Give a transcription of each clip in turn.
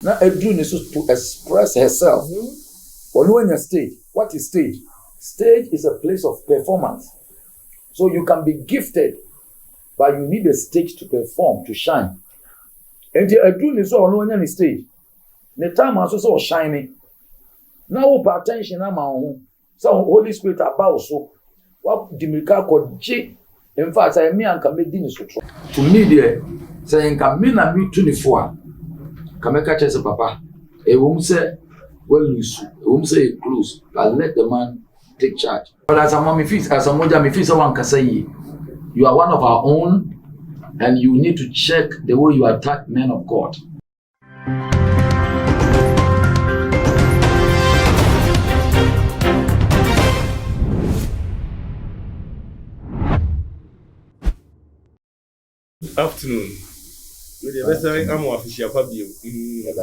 Now Edwin is to express herself. Or when you're stage, what is stage? Stage is a place of performance. So you can be gifted, but you need a stage to perform, to shine. And the Edwin is all on any stage. The time also so shining. Now pay attention na ma ho. So Holy Spirit about so what dimika ko G. In fact, I me anka me di ni so. To me there, say nka me na me 24. Kameka chese papa. E wom say well loose. E wom say close. But let the man take charge. But as a mommy feels, as a moja me feels one can say you are one of our own, and you need to check the way you attack men of God. Afternoon. I'm official public. Amen.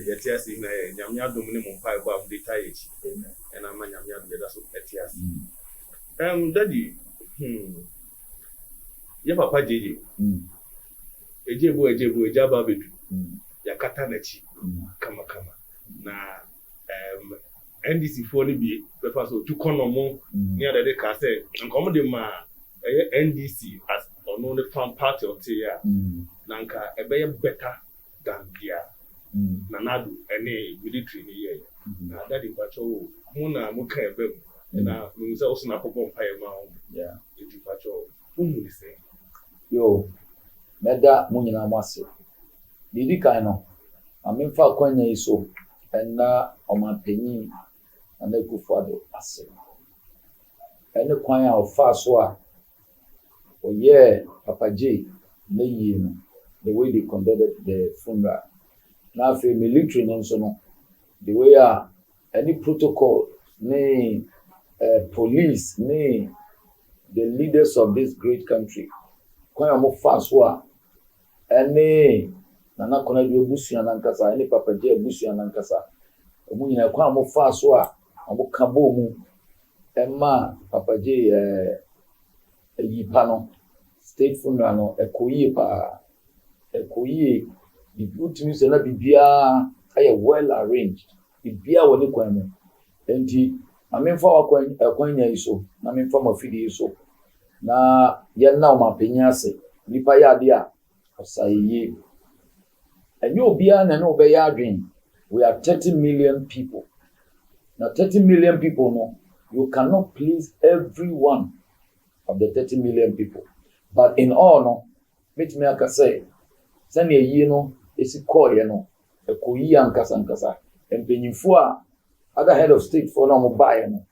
Yetias in a Yamia Dominum Pipe of the Taichi, and I'm a Yamia Vedas of Etias. Daddy, your papa J. A Jebu, Jabba baby, Yakatanachi, Kama. Na NDC 4B, the first of 2 corner more near the cassette, and common ma NDC as on the farm party of Tia, Nanka, a better than Bia. Nanadu, any military in the year. Daddy Patrol, Mona Muka, and I was also not upon Pire Mount. Yeah, if you patrol, whom will say? Yo, Meda Munina Massif. Didi Kano, I mean, Falconia is so, and now on my penny, and they go for the asset. And the choir of Faswa, oh, yeah, Papa J, the way they conducted the funeral. Now, for military, no, the way any protocol, nay, police, nay, the leaders of this great country, kwaya mo faswa, any nana kona do busu anankasa, any Papa J busu anankasa, omu nyina kwaya mo faswa, amo kabo mu, emma Papa J yipano, state funeral no, ekoye pa, ekoye. The good news is that Bibia are well arranged. Bibia woni kwame. Enti amen for kwanya iso. Na amen for mafidi iso. Na ye na o mapenya ase. Nipa ya de a osaye. Enyo obia na no be ya adwen. We are 30 million people. Now 30 million people no, you cannot please every one of the 30 million people. But in all no, meet me aka say, send ye no esi call no ekoyi ankasa empenyimfo a other head of state for no mo buy no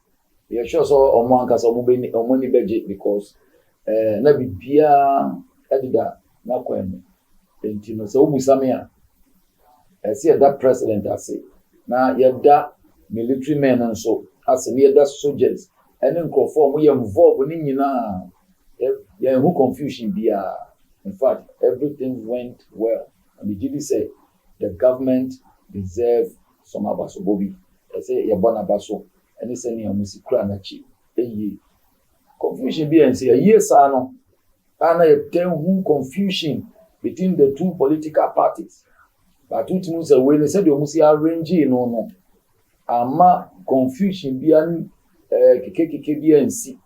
ye sure so omo ankasa omo ni beje because na bibia edida na kwem enti no so obusame a esi that president ase na ye da military men nso ase ye da soldiers ene nkrofo mo ye involve ni nyina ye who confusion bia. In fact, everything went well. And the GD said the government deserves some abaso bobi. They say yabona baso. And they say ni amusikura na chi. Confusion be and say a year sano. Ana ye who confusion between the two political parties. But two things away they said you must arrange no. Ama confusion be an keke be and see.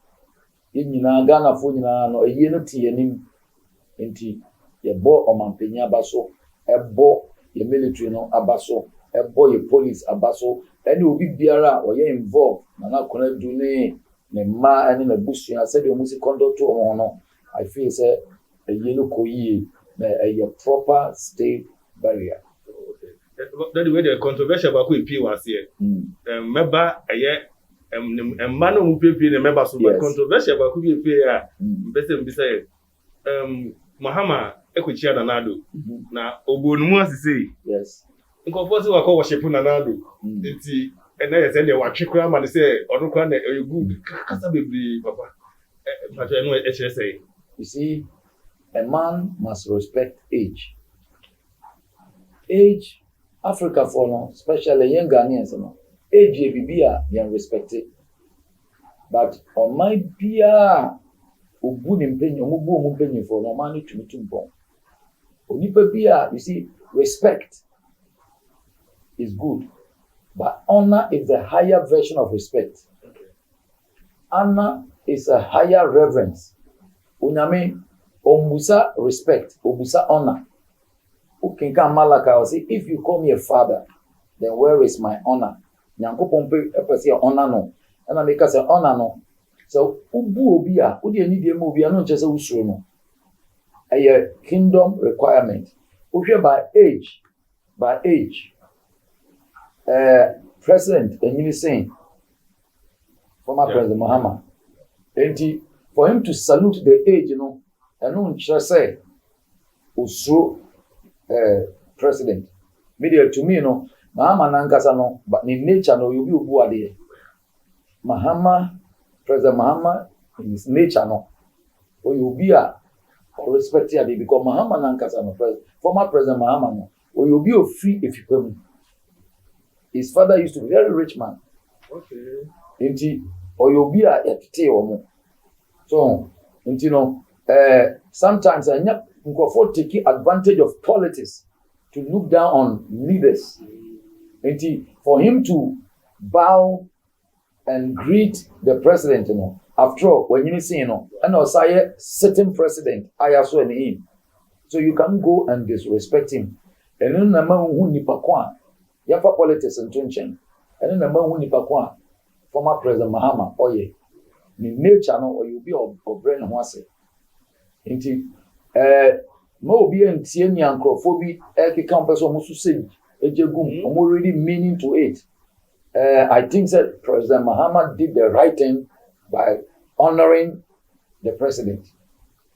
Nyina Ghana fo nyina no eye no tie nim. Enti yebo omampenya abaso ebo ye military no abaso ebo ye police abaso any obi biara oye involved na kona du ne ma ani na busu said you must conduct to no. I feel say a yellow koyi na a proper state barrier. That way the controversial about who P was here. Member mano mu pepe ne member so controversial about who P here. Better be say Mahama Ekuchia Nanado na Obonumu asise. Yes. Nkofo se wako worship Nanado. Enti ene say dey watwekura ma say odokwa na you good. Kasa bebre papa. But I know HSA. You see, a man must respect age. Age, Africa for no, especially young Ghanaians, no. Age ye bibia they respect it. But on my bia obu ni mpenyi omubu ompenyi for no man to meet bon. Onipa bia, you see, respect is good, but honor is the higher version of respect. Honor is a higher reverence. Unyame ombusa respect, ombusa honor. Ukinka Malaka will say, if you call me a father, then where is my honor? Nyanko pompe epesi honor no. And I make us say honor no. So ubu obia, udi eni die mo obia no nche se usuro no. A kingdom requirement. Uhwe by age. President Enyini saying, former President Mahama, and for him to salute the age, you know, and no just say, usuro president. Media to me, you know, Mahama nankasa no, but in nature no, you be ubu ade. Mahama, President Mahama, in his nature no, or you be a or respect ade because Mahama nankasa no, former President Mahama no, or you be a free if you come. His father used to be a very rich man. Okay. Inti, or you be a tete or more. So, you know, sometimes I never go taking advantage of politics to look down on leaders. For him to bow and greet the president, you know, after all, when you see, you know, and also a certain president, I also an in. So you can go and disrespect him. And then the man who nipa kwa, yafa politics and tension. And then the man who nipa kwa, former President Mahama, oye, ni nature no, or you be of brain and wase. Mo be and tieni ankrophobia, eki campus or musu ejegum, already meaning to it. I think that President Mahama did the right thing by honoring the president.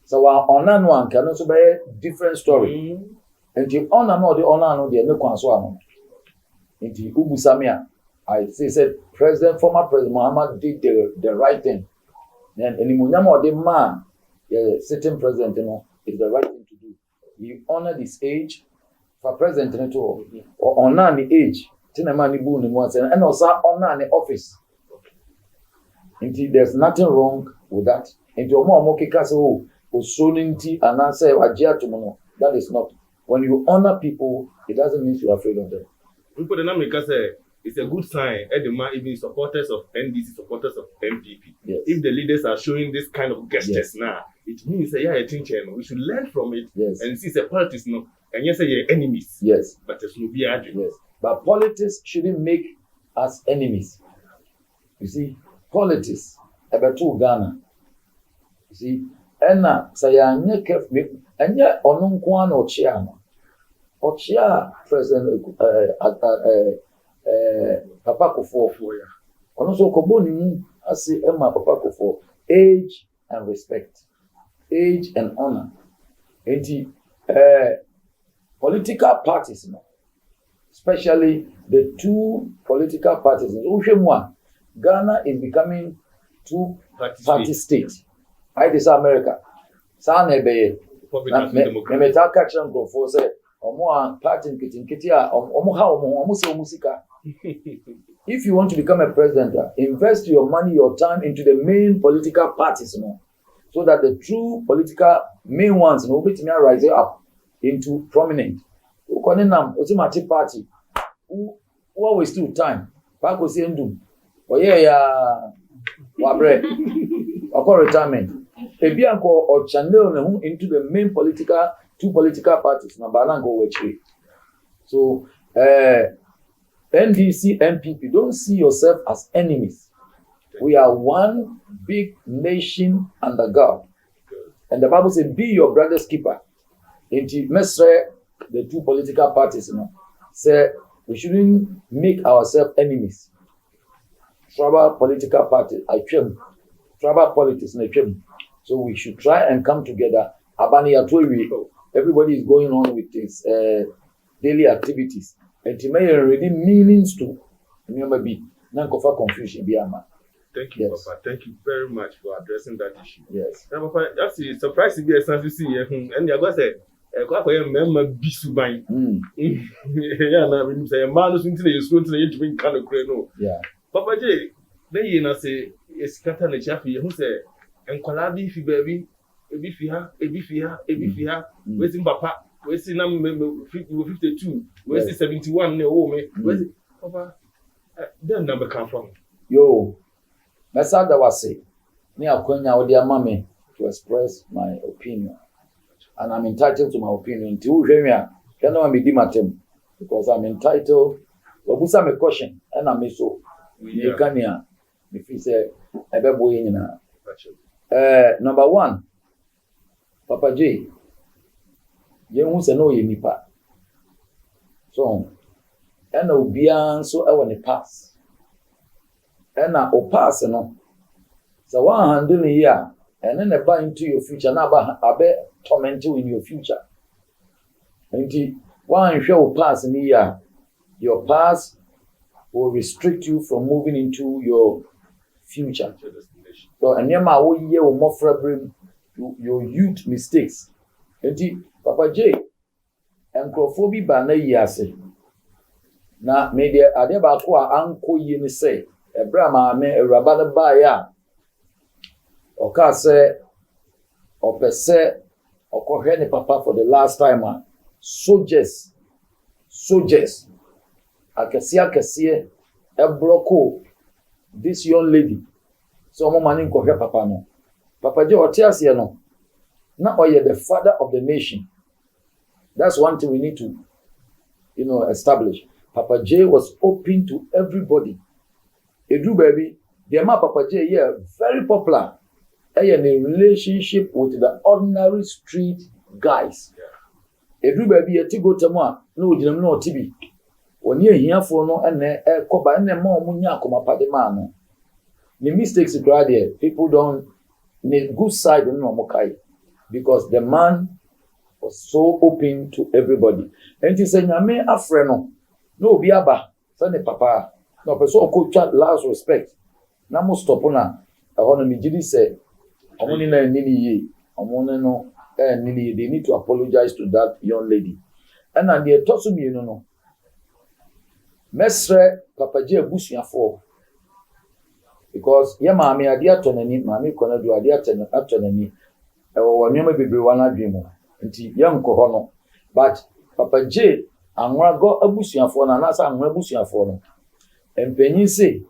So our honor one can also be a different story. And the honor no, the honor no, the no kwanswa. In the Ubu Samia, I said former President Mahama did the right thing. And Munyama the man, the sitting president, you know, is the right thing to do. You honor this age for president or honor the age. And also honor the office. There's nothing wrong with that. That is not. When you honor people, it doesn't mean you're afraid of them. It's a good sign. Even supporters of NDC, supporters of MPP. Yes. If the leaders are showing this kind of gestures now, it means that we should learn from it and see the politics no. And yes, you're enemies. Yes. But there's no be argument. Yes. But politics shouldn't make us enemies. You see, politics about Ghana. You see, and say and yet onunkwan Ochia President Papa Kufuor. Also Koboni as Emma Papa Kufuor. Age and respect. Age and honor. Political parties, especially the two political parties. Ghana is becoming two-party state. I this America. Sanebe. If you want to become a president, invest your money, your time into the main political parties, so that the true political main ones will be rise up into prominent. Ultimate party who always still time. Pako siendum. Wabre. Or retirement. Ebianko or channel into the main two political parties. So NDC, MPP, don't see yourself as enemies. We are one big nation under God. And the Bible says, be your brother's keeper. Into Mesre, the two political parties, say we shouldn't make ourselves enemies. Tribal political parties, tribal politics, so we should try and come together. Everybody is going on with his daily activities. And to me, already meanings to maybe confusion. Thank you, yes. Papa. Thank you very much for addressing that issue. Yes. Now, Papa, that's surprising to see here. And you're going to say, remember Bisubai. Yeah, now we say a man who's into the school to the drink kind of crano. Yeah. Papa J, then you say, it's Catan the Chaffee who say, and Colabi, baby, a beefy, where's in Papa? we see na 52 we see 71 na wo me we see papa then number come from yo mesa da wase me akwanya wo dia mama to express my opinion and I'm entitled to my opinion ti wo hwe me a kana ma me di matem because I'm entitled obusa me question and I'm so you can ya me feel say ebe boy nyina number 1 Papa J ye hu se no ye nipa so ena obia so e woni pass ena o pass no so one handle here and then buy into your future na ba abe torment you in your future and one show pass in here your past will restrict you from moving into your future so and yema wo ye wo mofra brim your youth mistakes and Papa J enkrofo ba na yi ase na me de ade ba ko a anko yi ni say ebra ma me awuraba na ba ya oka say opese okohwe ni papa for the last time soldiers akese e blocko this young lady so mo mani nkohwe papa no Papa J otiase no na oye the father of the nation. That's one thing we need to establish. Papa J was open to everybody. Edu baby, the Papa J here very popular. In a relationship with the ordinary street guys. Edu baby etigo temwa no dinam no tibi. Oni ehiafo no ene koba ene ma omunya akoma padema no. The mistakes grad here people don't need good side no mokai because the man was so open to everybody. And he said, "Nyame afre no obi aba say ne papa no person ko twa last respect na mo stop na ahono mi gidi say omoni na nini ye omoni no nini they need to apologize to that young lady and the tosu mi no mesre Papa J abusuafo because ye maame ade atonani maame kona do ade atonani ewo nyoma bebre wana dwimo nti ye nko no but Papa J anwa go abusuafo na na sa anwa abusuafo no empanyin se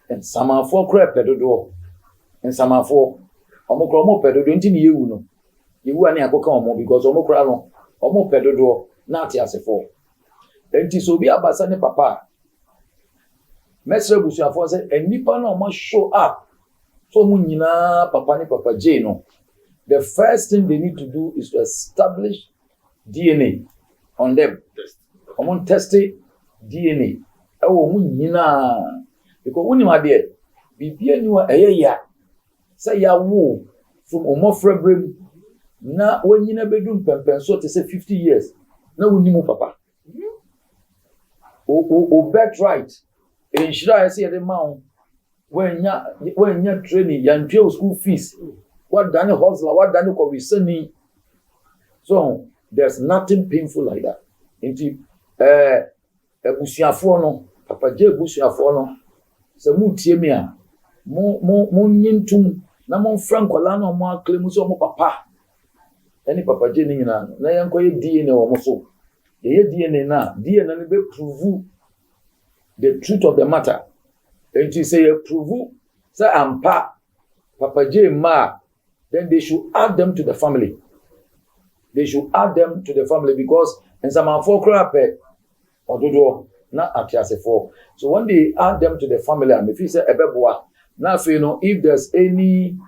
ensamafo kra pedodo ensamafo omokro mo pedodo nti ni yewu no yewu ani akoka omo because omokra no omo pedodo na ati asefo enti so bi abasa ne papa mesre busuafo say enipa na omo show up so mu nyina papa ni Papa J no the first thing they need to do is to establish DNA on them. Omo test DNA ewo mu nyina because woni ma de bibia ni wa eyeya say ya wo from omofra brem na wanyina bedum pempen so te say 50 years na woni mu papa o bet right enshira say the man wanya training yantwe school fees what done hustler what done ko wisani so there's nothing painful like that inti ebusuafo no Papa J ebusuafo no se mu tie me a mo nyintum na mo frankola na mo aklemu so mo papa eni Papa J ni nyina na yanko ye DNA wo mo so ye DNA na ne be prove the truth of the matter and you say prove say ampa Papa J ma then they should add them to the family because in some afọ crap ododo na atiasefo so when they add them to the family and if you say ebeboa na if there's any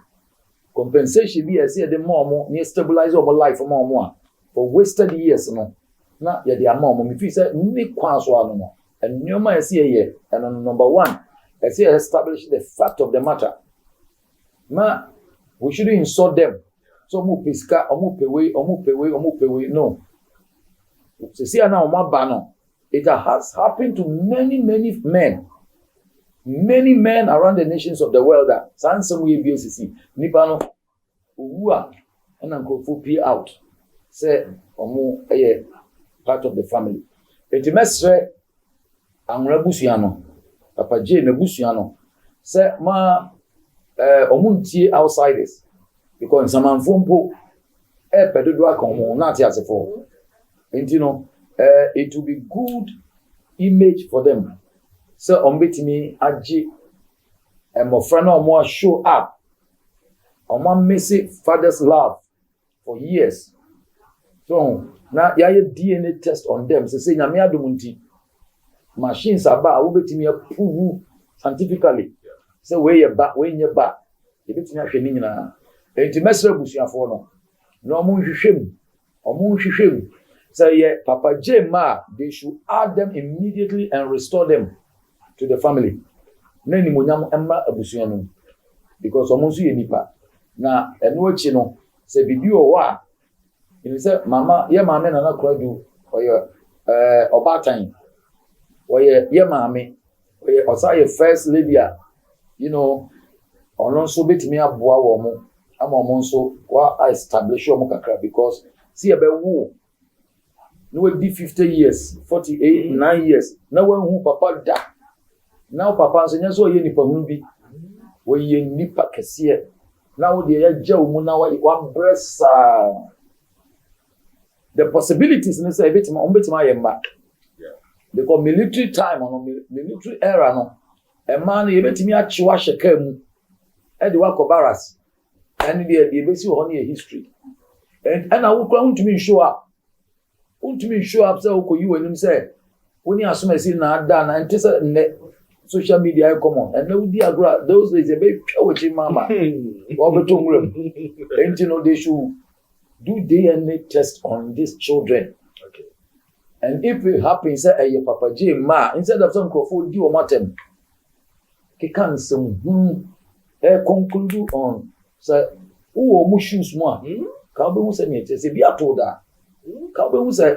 compensation be as the mom near stabilize our life for wasted years no na ye the mom if you say ni kwaso ano no and nyoma as here and number 1 as here establish the fact of the matter ma we shouldn't insult them so mu piska omu pewe no see now no it has happened to many men around the nations of the world that sansem we BCC nipa no uwa and nkofo pay out say omu part of the family etimesre anwra busua no Papa J na busua no say ma omuntie outsiders because some amfompo pedodo akomo na ati asefo And it will be good image for them. So me aji mmɔfra na ɔmo show up. Ɔmo miss father's love for years. So na yɛayɛ DNA test on them. Say nyame adom nti machines aba a wobɛtumi approve scientifically. Say we nye ba. Yɛbɛtumi ahwɛ ne nyinaa. Enti mɛsrɛ abusuafoɔ no na ɔmo nhwehwɛ mu. Say Papa J ma, they should add them immediately and restore them to the family. Na ni monyam emma abusua no because ɔmo nso yɛ nipa. Na ɛno akyi no sɛ bibi wɔ hɔ a you say mama ye maame na na koradu ɔyɛ ɔbaatan ɔyɛ ye maame ɔyɛ ɔsa yɛ first lady a ɔno nso betumi aboa wɔ mo ama ɔmo nso wa establish ɔmo kakra because see ɛbɛwo no we 50 years 48 9 years na hu papa da now papa nso nya so ye nipa hunu bi wo ye nipa kese na wo de ya gya wo na wa bressa the possibilities in say betima yemba because military time or military era no a man ye betimi achewa sheka mu e de wa kobaras and the besi ho na history and na wo kura untumi show up say okoyi wanim say woni asomasi na ada na ntese ne social media common and now the agra those days a bit with mama or betongram and they should do DNA test on these children. Okay. And if it happens that a Papa J ma instead of some crowd do matem he can some conclude on say who mushrooms more ka be mu say me say be atoda ka be mu say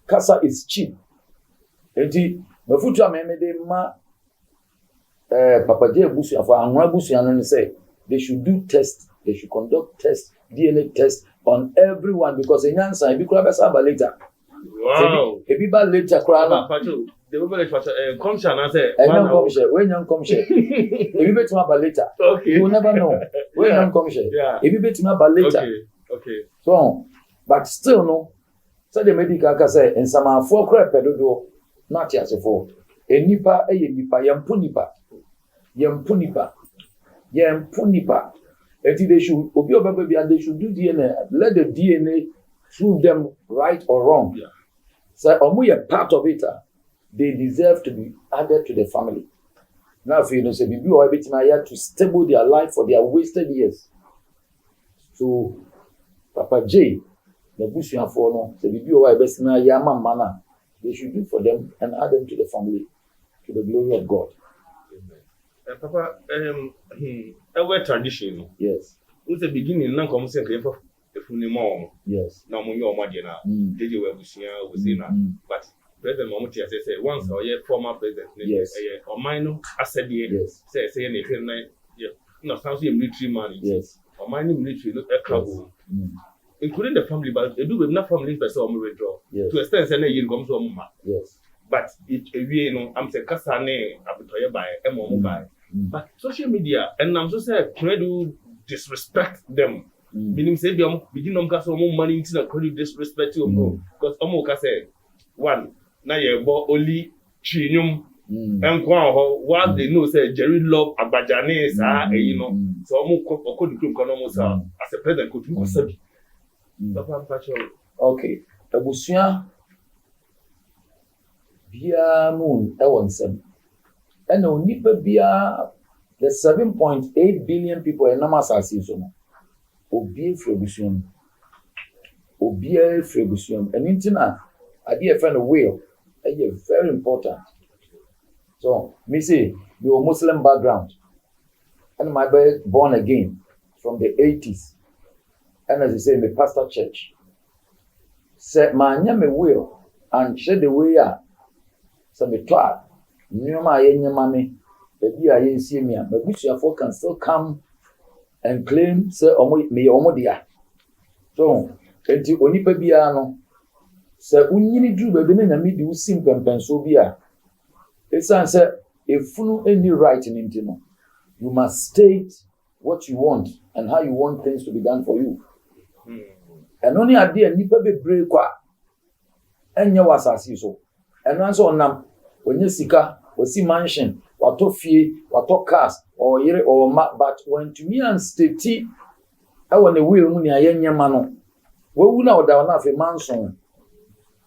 kasa is cheap enti mafutu amemede ma Papa J busuafo anwa busuano ne say they should do test, they should conduct test, DNA test on everyone because enyansa ebi kura besa ba later. Wow. Ebi ba later kura na. The people like come share na say one come share, when you come share. Ebi betuma ba later. Okay. You will never know. When you come share. Yeah. Ebi betuma ba later. Okay. So, but still no. So the medical ka say ensama afo kura pedodo not yasefo. Enipa nipa yampu nipa and they should they should do DNA, let the DNA prove them right or wrong. Yeah. So part of it, they deserve to be added to the family. Now if you say bibi or to stable their life for their wasted years. So Papa J, the busuafo no, say bibi or betina yama mana, they should do for them and add them to the family to the glory of God. Papa, our tradition. Yes. With the beginning, non come say for the funny mom. Yes. No more your margina. Did you ever see her? But President Momutia say once or yet former president. Yes. Or mine, I said yes. Say anything like no sounds military money. Yes. Or mine military look a couple. Including the family, but they do with not family person or withdraw. Yes. To extend say you come to mama. Yes. But it I'm saying Kasane Abitoya by Emo by. But social media and I'm so say try to disrespect them. Meaning say they begin to cast more money into the credit disrespect you because Omo say one now you bought only Chinum and what they know say Jerry love Abajane so Omo could almost as a president could sabi. Okay, Abusia Bia Moon Ewonsem. And nipa bia the 7.8 billion people in Namasasi so no obi frebusium and intina ade e friend will very important. So me say your Muslim background and my boy born again from the 80s and as I say me pastor church say manya me will and share the way so me try Nyoma yenyamame baby a yensie me a mabusuafo can still come and claim say omo dia. So enti onipa bia no say unyini duru baby na nyame di usim pempenso bia esan say efunu any right in intino you must state what you want and how you want things to be done for you. And only ade nipa bebre kwa enye wasasi so eno anso onam onye sika osi mansion wato fie wato cars or yere or but when to me and state e won a will mu ni ayenye ma no wewu na oda na afi mansion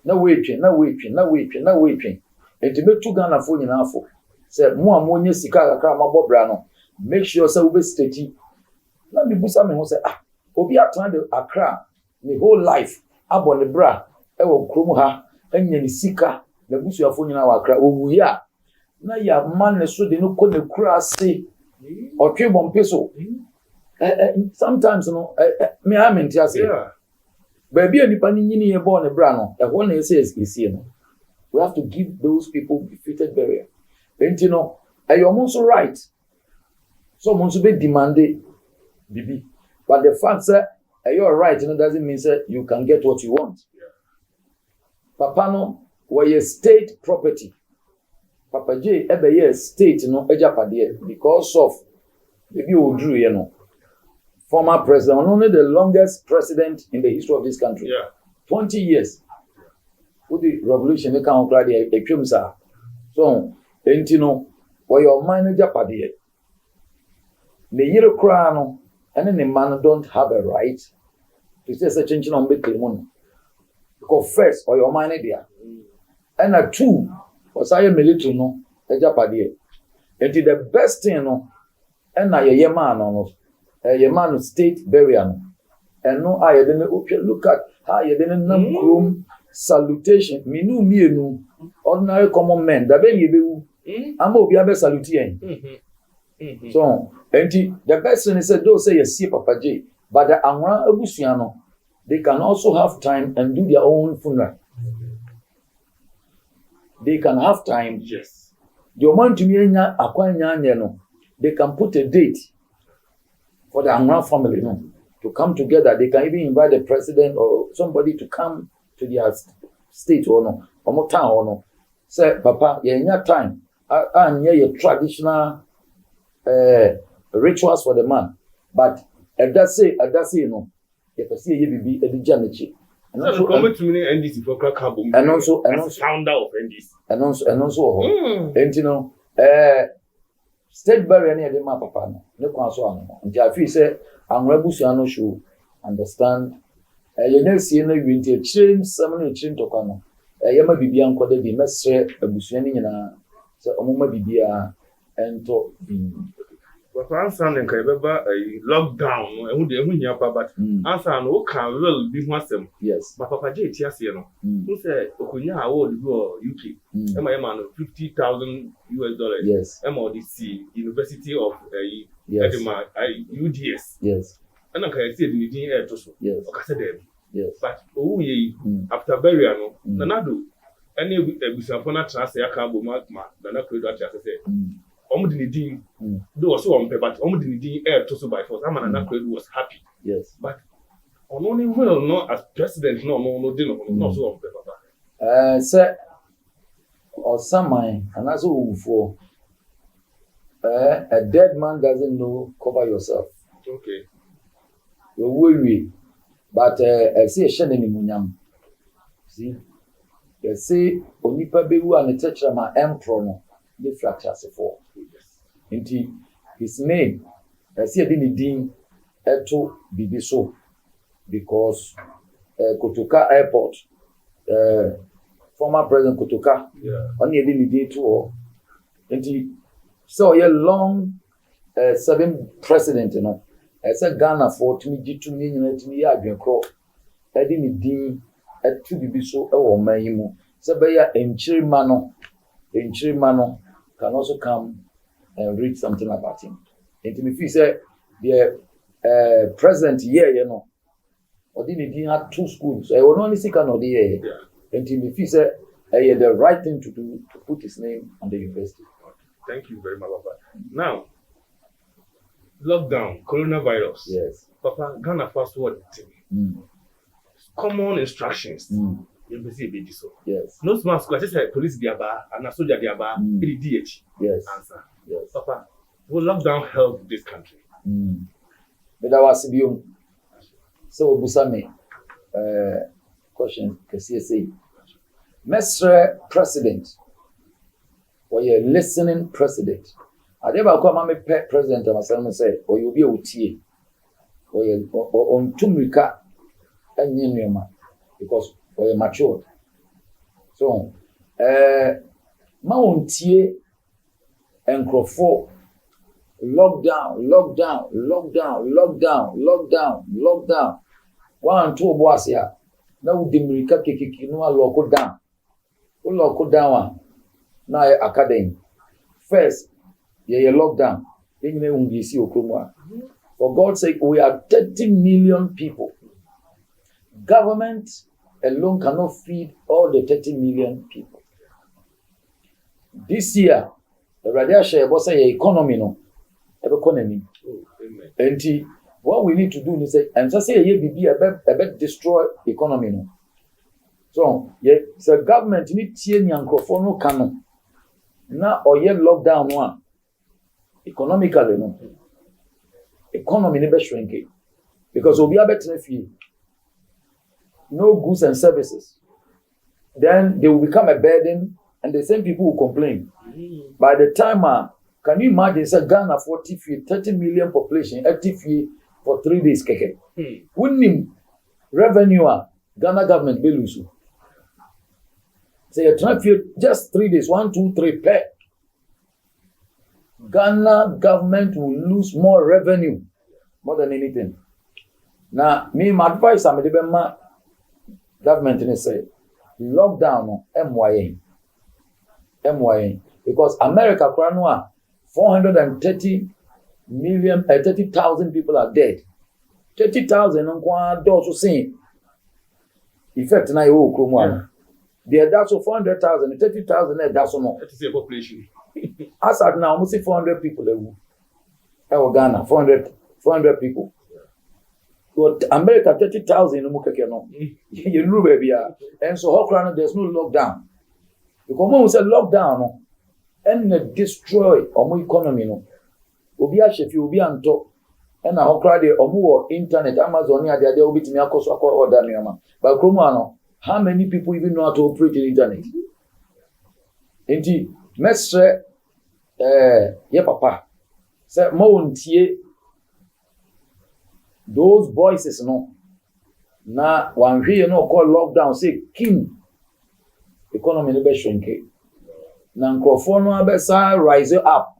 na weetwe enti metu Ghana fo nyina afo say mo amonye sika kakra mabobra no make sure say we be state na me busa me ho say obi atan de Accra the whole life abon the bra wo krom ha anya ni sika na busuafo nyina wa Accra owu ya na ya man so de no ko ne kura ase otwe bompeso sometimes no me amenti ase baby anipa ni nyini ye born bra no e ho na ese no we have to give those people befitted burial enti no ayo so right so mo so be demand bibi but the fact that you're right doesn't mean that you can get what you want. Papa no were state property. Papa J ebe state no ejapade because of maybe Odru former president, only the longest president in the history of this country. 20 years. With the revolution they can cry the so entino were your mind ejapade. The year crown and then the man don't have a right to say such a thing on big money. Because first, or your money there. And a two, was I a military no, a Japadi. And the best thing no, and I a man on a man state burial. And no, I didn't look at how you didn't know salutation. Me no, ordinary common men, the baby, I'm going to be a salutation. So, and the best thing is that those say you see Papa J, but the Anwa Abusiano, they can also have time and do their own funeral. They can have time. Yes. The man to me, they can put a date for the Anwa family to come together. They can even invite the president or somebody to come to their state or more town or no. Say, Papa, you have time. And your traditional rituals for the man, but if that say if I see you be a janichi, and also come to me NDC for crack album, and also founder of NDC, and also and state burial near the map papa no kwaso and I feel say Angrabusiano should understand you know see no winter train someone train to kwano yama bibia nkode bi mesre abusuani nyina so omoma bibia ento bi but answer nka ebeba lockdown ehun de ehun nya pa but answer no can will be wasem yes but papa je ti ase no who say okunya award go UK ema no $50,000 yes MODC University of yes. Edinburgh UDS yes and I can see the din air to so yes okase dem yes but owu ye after burial no nanado any ebusafo na trase aka bo ma na credo ati ase say din do so on but din air to so by force amana credo was happy yes but only will not as president no so on papa say or someone and as for a dead man doesn't know cover yourself okay you worry but I see a shame in munyam see you say onipa bewu an tetrama emperor no the fractures for inti his name I see a din eto bibi so because Kotoka airport former president Kotoka on the din too inti so a long serving president you know I said Ghana for to me to me to me adwenkro e di ni din etu bibi so e wo manyimu se be ya enchirima no can also come and read something about him and me feel say the president here you know odi ni din had two schools I will only see can odi here and me feel say the right thing to do to put his name on the university. Thank you very much, Papa. Now lockdown, coronavirus. Yes. Papa, Ghana fast forward. Common instructions. You see a bit so. Yes. No smart school. I just said police diaba and a soldier diaba. DH. Yes. Answer. Yes. Papa, will lockdown help this country? But I was you. So Busame, question. CSA. Mestre president. Or a listening president. I never come and pet president and myself say, or you'll be a utie. Or on Tumrika and Yinema. Because we're matured. So, Mountie and Crawford. Lockdown. 1 2 boas ya. Na udimirika kekiki no lockdown. O lockdown na academy. First, ye lockdown. Yenye ungisi okromwa. For God's sake, we are 30 million people. Government alone cannot feed all the 30 million people. This year, the radiation was a economy no. Economy. And what we need to do is say, and just say a bit destroy economy no. So the government need to microphone no canon. Now or yet lockdown one. Economically no. Economy never shrinking because we'll be able to fee. No goods and services. Then they will become a burden, and the same people will complain. By the time, can you imagine? It's a Ghana 30 million population, 80 for 3 days. Wouldn't revenue Ghana government will lose. So you're trying to just 3 days, 1, 2, 3 pay. Ghana government will lose more revenue, more than anything. Now, my advice, I'm the government in say lockdown MYA because America 430 million 30,000 people are dead. 30,000 on those saying effect na you kromwa. There that's 400,000 30,000 that's no. That is the population. As at now almost 400 people there. Ghana 400 people. But America 30,000 no mukeke no. You know baby and so how there's no lockdown. Because when we say lockdown no and destroy our economy no. Obi a shefi obi anto and na how dey omo internet Amazon ya dey obi timi akoso akọ order niama. But kromo no how many people even know how to operate the internet? Enti mestre ye papa say mo ntie those voices no na one hwe no call lockdown say king economy no be shrinking na nkrofo no abesa rise up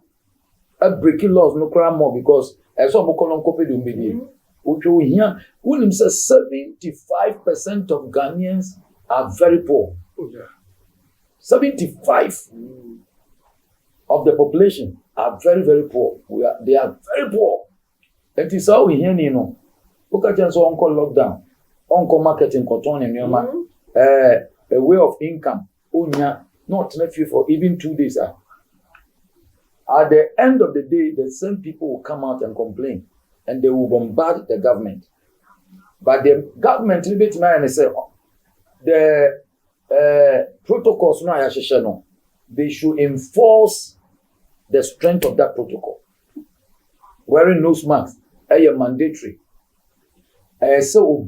a breaking laws no cry more because as some colon copy the media ocho here unim say 75% of Ghanaians are very poor. 75 of the population are very, very poor. They are very poor. It is how we hear no. Look at us on lockdown, on marketing cotton and a way of income. Not nephew for even 2 days. At the end of the day, the same people will come out and complain, and they will bombard the government. But the government the protocols no, they should enforce the strength of that protocol. Wearing nose masks is mandatory. So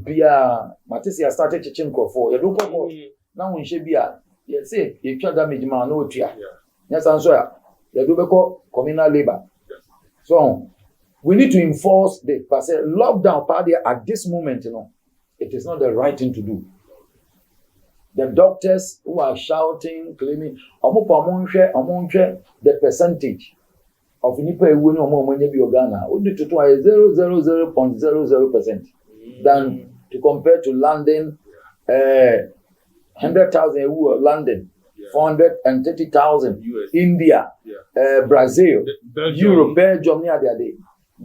Matisi has started teaching for you don't go now when she be you say you try damage man no tia. Yes, answer you do call communal labor. So we need to enforce the lockdown party at this moment, it is not the right thing to do. The doctors who are shouting, claiming, the percentage of nipa ewu ni omo monye bi Ghana, only to 0.00% than to compare to London, 100,000 ewu London, 430,000 India, Brazil, Europe, Belgium,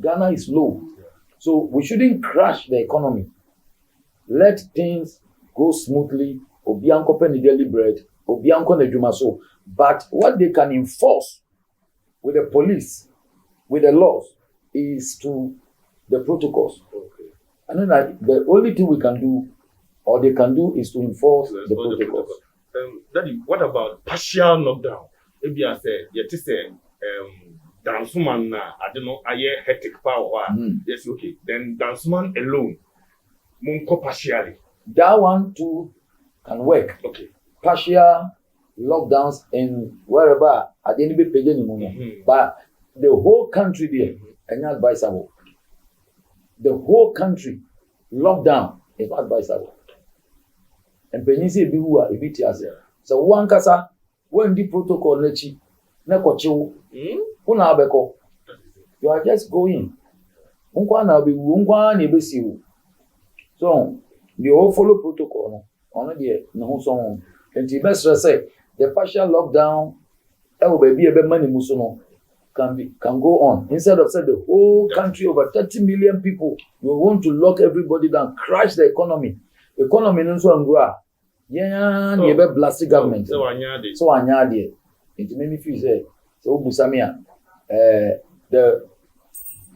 Ghana is low. So we shouldn't crash the economy. Let things go smoothly. Obianko penny daily bread, Obianko nejumaso. But what they can enforce with the police, with the laws, is to the protocols. Okay. And then the only thing we can do, or they can do, is to enforce the protocols. Daddy, what about partial lockdown? Maybe I say, you say, Dansuman, I don't know, I hear hectic power. Yes, okay. Then Dansuman alone, Munko partially. That one too can work. Okay. partial lockdowns in wherever at any page anymore. But the whole country there, and not advisable. The whole country lockdown is not advisable. And Penisi Biwa, a bit as so one casa, when the protocol nechi, Nekochu, Unabeko, you are just going. Unkwana be Unkwan Ebesiu. So, the all follow protocol, only no song. And the best say, the partial lockdown, baby, a bit money musuno can go on. Instead of say the whole country, over 30 million people, we want to lock everybody down, crash the economy. Economy no so grow. Yeah, you be blasting government. So anyade. It made me feel say, so Busamia, the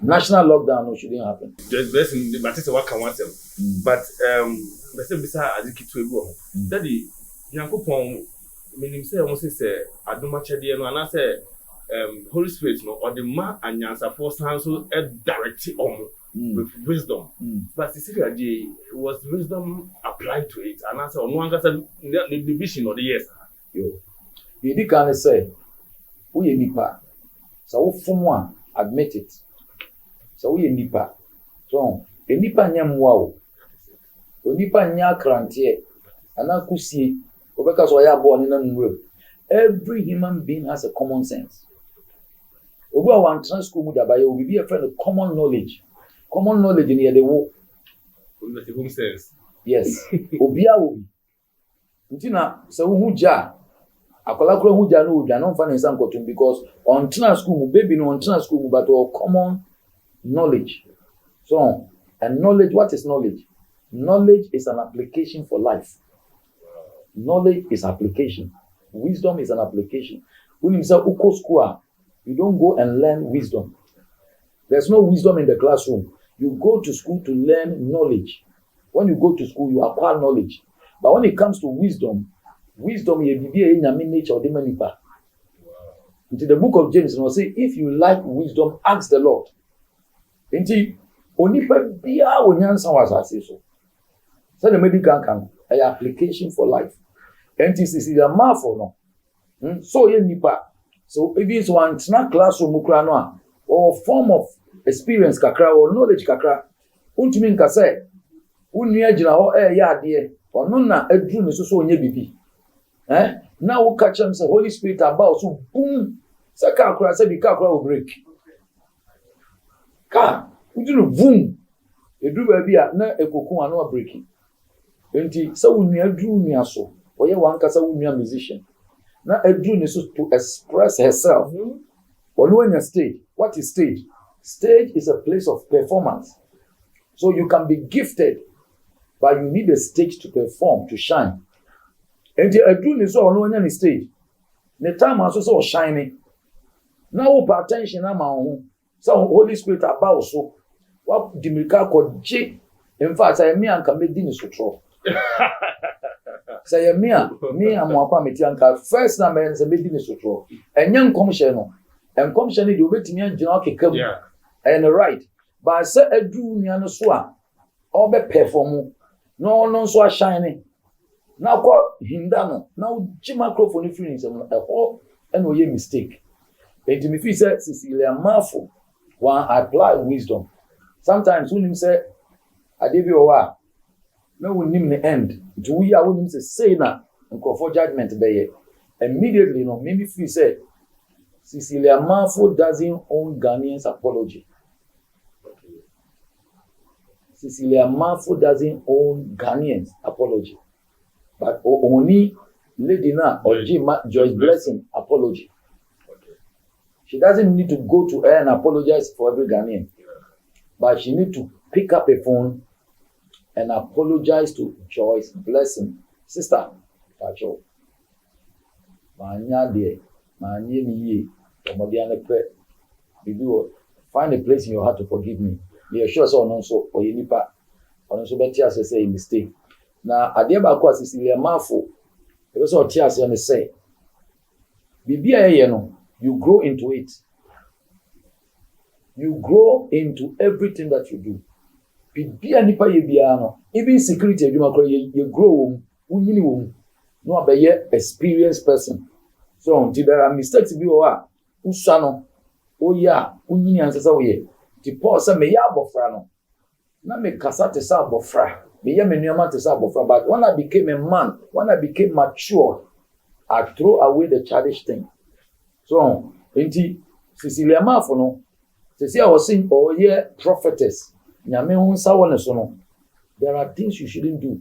national lockdown shouldn't happen. There's best in the Batista work can want them. But beside Adiki Daddy, Yankupon, meaning say almost say Adumacha and I say Holy Spirit no or the man and Yansa for so directly on with wisdom. But specifically was wisdom applied to it and I said on one the division of the years. Yo. You can say we nipa. So from one admit it. So we nipa. So a nipa nyamwa o nipa nya krantie anakusie obeka so ya born in a every human being has a common sense. Obu a wan trans school mu dabaye will be a friend of common knowledge. Common knowledge in the wo. Sense. Yes. Obia obi. Ntina se wo hu ja. Akola kro hu ja no odwa no fa nsa nkotum because on trans school mu baby no on trans school mu but all common knowledge. So, and knowledge, what is knowledge? Knowledge is an application for life. Knowledge is application. Wisdom is an application. When you say uko school, you don't go and learn wisdom. There's no wisdom in the classroom. You go to school to learn knowledge. When you go to school, you acquire knowledge. But when it comes to wisdom, wisdom is nature or demonipa. Into the book of James, it will say, if you like wisdom, ask the Lord. Into onipa bia onyansa wasase so. So the medical can an application for life. NTC is a marvel no. So ye nipa. So if it's one classroom mukra no or form of experience kakra or knowledge kakra, untumi nka say unua gina ho ya ade ono na adru ne so onye bibi. Now we catch them say Holy Spirit about so boom. Say kakra say bi kakra will break. Ka udinu boom. Edru ba bia na ekokun anu breaking. Enti say unua adru ni aso. Oye wan kasa unua musician. Na edru ni so to express herself. On your stage, what is stage? Stage is a place of performance. So you can be gifted, but you need a stage to perform, to shine. And the edru is so on your stage. The time also so shining. Now pay attention na ma ho. So Holy Spirit about so what dimika ko G. In fact, I me anka medi ni sotro. Say me amwakwa meti anka first na me se medi ni sotro. Enya nkomhye no. And commission the obetimi agina okekam. And right. But say edru nia no so a obe perform no so a shine. Now ko hinda no. Now ji microphone free nsem no e and oye mistake. And me feel say Cecilia Mafo one apply wisdom. Sometimes when him say adebi owa no we nim the end. Do we are when him say na nko for judgment be ye. Immediately no me feel say Cecilia Mafo doesn't own Ghanaians apology. Cecilia Mafo doesn't own Ghanaians apology. But only Lady Na or Joyce Blessing apology. She doesn't need to go to her and apologize for every Ghanaian. But she needs to pick up a phone and apologize to Joyce Blessing. Sister, Pacho. Manya de, manya miye. Find a place in your heart to forgive me. Be sure so so or you nipa. On so better as say mistake. Now Adeba kwa Cecilia Mafo. It was all tears on the say. Bibia no, you grow into it. You grow into everything that you do. Bibia nipa ye bia no. Even security you grow unyini wom. no abeye experienced person. So there are mistakes bi o usua no oya unyini ansesa oye ti Paul say me ya abofra no na me kasa te sa abofra me ya me nuama te sa abofra, but when I became a man, when I became mature, I throw away the childish thing. So enti Cecilia Mafo no Cecilia was saying oye prophetess nyame hu nsa wona so no, there are things you shouldn't do.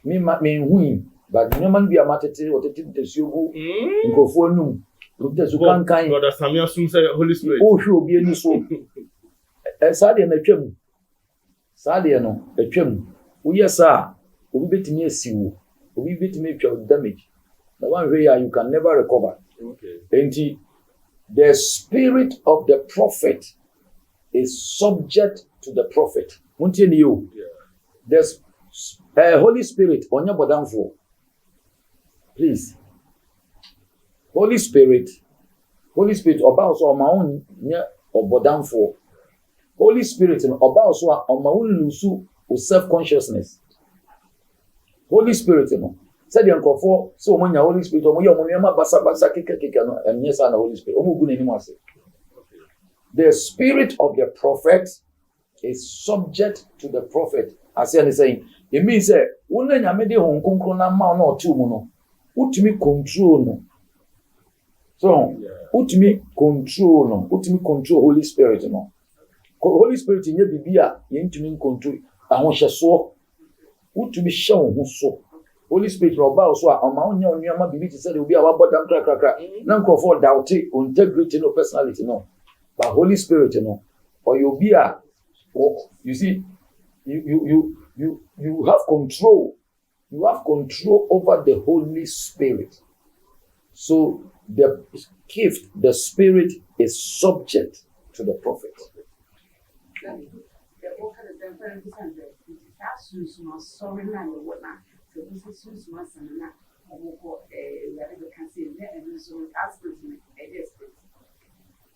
Me hu but nyama bi amatete otete tesuogu nkofo anum Dr. Zukankan. Brother Samuel soon say Holy Spirit. Oh, sure, be any so. Sadia na twam. Sadia no, twam. We yes sir. Obi betimi asiwo. Obi betimi twa damage. The one where you can never recover. Okay. And the spirit of the prophet is subject to the prophet. Won't you? Yeah. There's Holy Spirit on your bodamfo. Please. Holy Spirit, oba so ma won nya obodamfo. Holy Spirit oba so ma won lusu o self consciousness. Holy Spirit no said the nkofo so mo nya Holy Spirit mo ye mo nyama basa keke no enye sa na Holy Spirit o mo gu nani mo ase. The spirit of the prophet is subject to the prophet. As he is saying, it means that when nyame de hon konkro na ma na otu mu no, utimi control no. So, ultimate control Holy Spirit no. Holy Spirit in your bibia, you intimi control. I want you so. Ultimate show so. Holy Spirit roba so ama onya onyama bibi ti say dey obi a wabodam kra. Na nko for doubt integrity no personality no. But Holy Spirit no. Or you be a you see you have control. You have control over the Holy Spirit. So the gift, the spirit is subject to the prophet.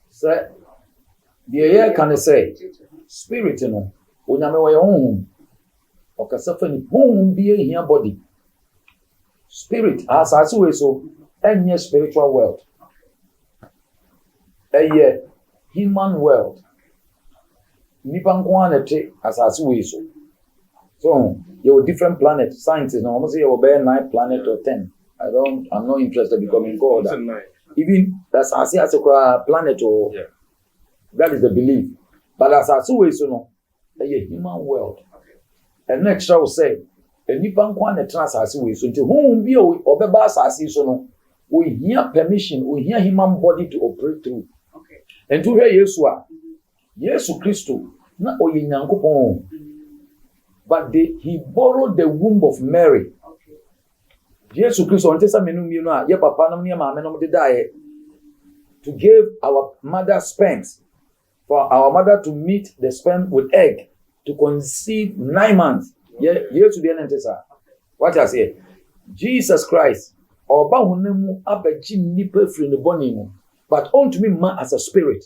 So the air can say spirit no onyame wo yehun okasafa ni hon bi ehia body. Spirit as we so any spiritual world, a human world. Nipan kwanete as we so you have different planets. Scientists no almost say you have 9 planets or 10. I'm not interested in becoming God. Even that's as a planet or that is the belief. But as we no a human world. And next I will say a nipan kwanete as we so until whom be obeba as so no. We hear permission, we hear human body to operate through. Okay. And to hear Yeshua, Yesu Christo, not oye nyankopon, but he borrowed the womb of Mary. Okay. Yesu Christo, on tesa menu mi no ye papa no ne ma me no de die to give our mother sperm, for our mother to meet the sperm with egg to conceive 9 months. Okay. Yesu de ntesa. What I say? Jesus Christ. Oba hunemu abaji nipa free the body mu, but unto me man as a spirit.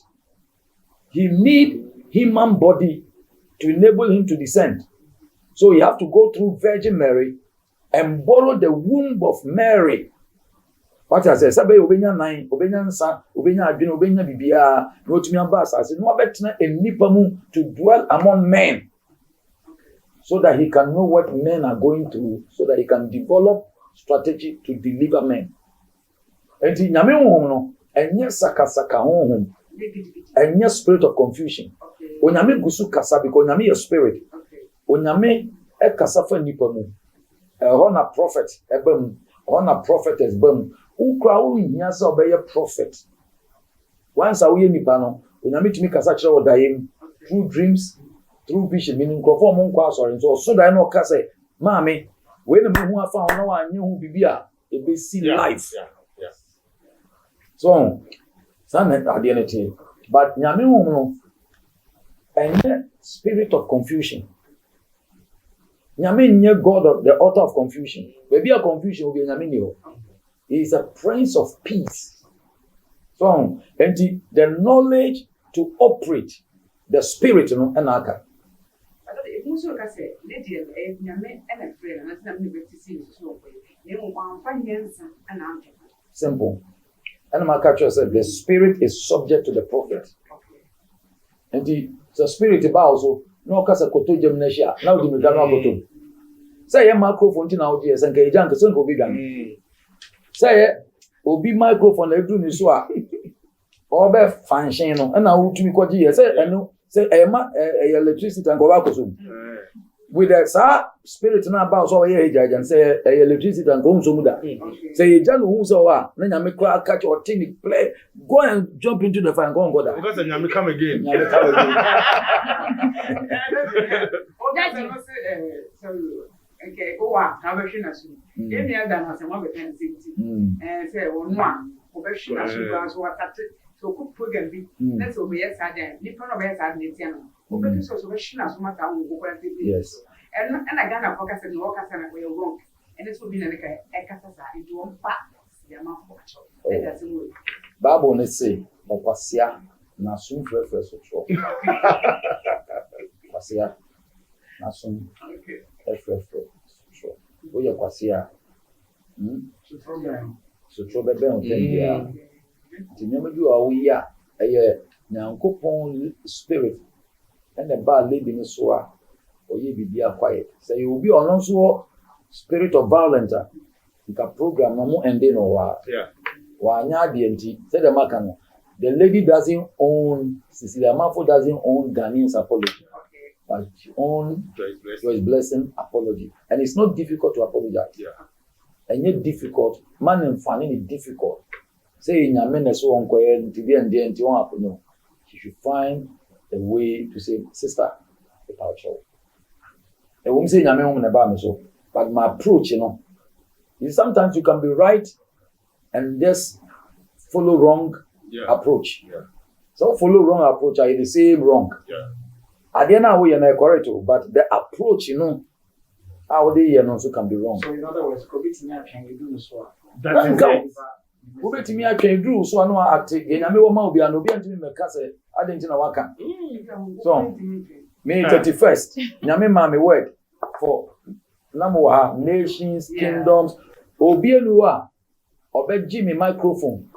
He need human body to enable him to descend. So he have to go through Virgin Mary and borrow the womb of Mary. What I say, sabe obenya nine, obenya nsa, obenya adwene, obenya bibia, no tumi aba asase, no abetena enipa mu to dwell among men. So that he can know what men are going through, so that he can develop strategy to deliver men. And in nyame honhom no enye sakasaka honhom, enye spirit of confusion. Onyame gusu kasa because onyame your spirit. Onyame e kasa fa nipa mu. Hona prophet ebam, hona prophetess bam. Ukra wo hia se obeye prophet. Once a we nipa no, onyame tumi kasa kire wo dayem through dreams, through vision, meaning crofo mo nkwa sorry. So that no kasa maame when the who have found no one who be a see life. Yeah. So, some identity, but Nyame no and spirit of confusion. Nyame nye God of the author of confusion. Maybe a confusion will be Nyame ni. He is a prince of peace. So, and the knowledge to operate the spirit no anaka. So ka say lady nyame and a friend and na me be see so Simple. And my culture said the spirit is subject to the prophet. And the spirit about also no kasa koto jamnesha. Now the migano koto. Say a microphone to now dear and Kajan Kasun will be done. Say obi microphone every new swap. Or be function and now to me what year say and say electricity and go back with the spirit now about so here and say electricity and go so muda. Say Jan who's over, then I make catch or thing play, go and jump into the fire and go and go there. Because then come again. Okay, go on, conversion as soon. Then you have done as a mother can see and say, one, conversion as soon as what so cook program be. Let's obey us again. Nippon of us at Nitiano. Open to conversion as much as we go. Yes. And I got a focus and walk as a way of work. And this will be like a catasa into one part. That's a word. Bible ne say, Opasia, Nasum preference of show. Opasia, Nasum. Sure. We are Kwasia. So trouble on 10 years. To never do our year, a Yankopon spirit and the bad living so or ye be quiet. So you will be on also spirit of violence. You can program no more and then or Wanya DNT said the Macano. The lady doesn't own Cecilia Mafo doesn't own Ghanaian's apology. But she own Joyce Blessing apology. And it's not difficult to apologize. Yeah. And yet difficult. Man and finding it difficult. Say in your men so on quiet to be and then to happen. No. She should find a way to say, sister, about you. I won't say Yamen about me so. But my approach, sometimes you can be right and just follow wrong approach. Yeah. So follow wrong approach are the same wrong. Yeah. At the end of the day, correct, but the approach, how they also can be wrong. So in other words, can you do this one? That is it. Who bet me I can do so I know act in a meal will be an obedient to me, Cassette. I didn't know what can. So, May 31st, Yami Mammy word for Namoa, nations, kingdoms, Obianua, or bet Jimmy microphone.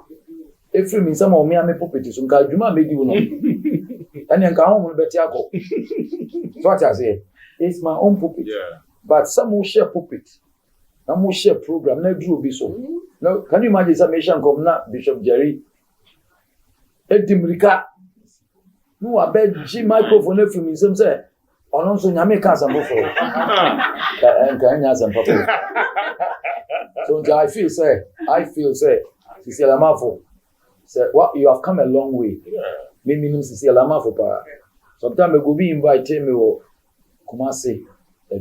If you mean some of me, I'm a puppet, so Kajuma made you know. And then come home with Betiago. What I say, it's my own puppet. Yeah. But some will share puppet. Some will share program. No, Drew be so. No, can you imagine some nation come now, Bishop Jerry? Edimrika. No, I bet G microphone from me. Some say, or no, so Yame can't some before. And can you some puppet? So I feel say, Cecilia Mafo. Say, what you have come a long way. Yeah. Meaning Cecilia Mafo. Sometimes I go be invited me or Kumasi,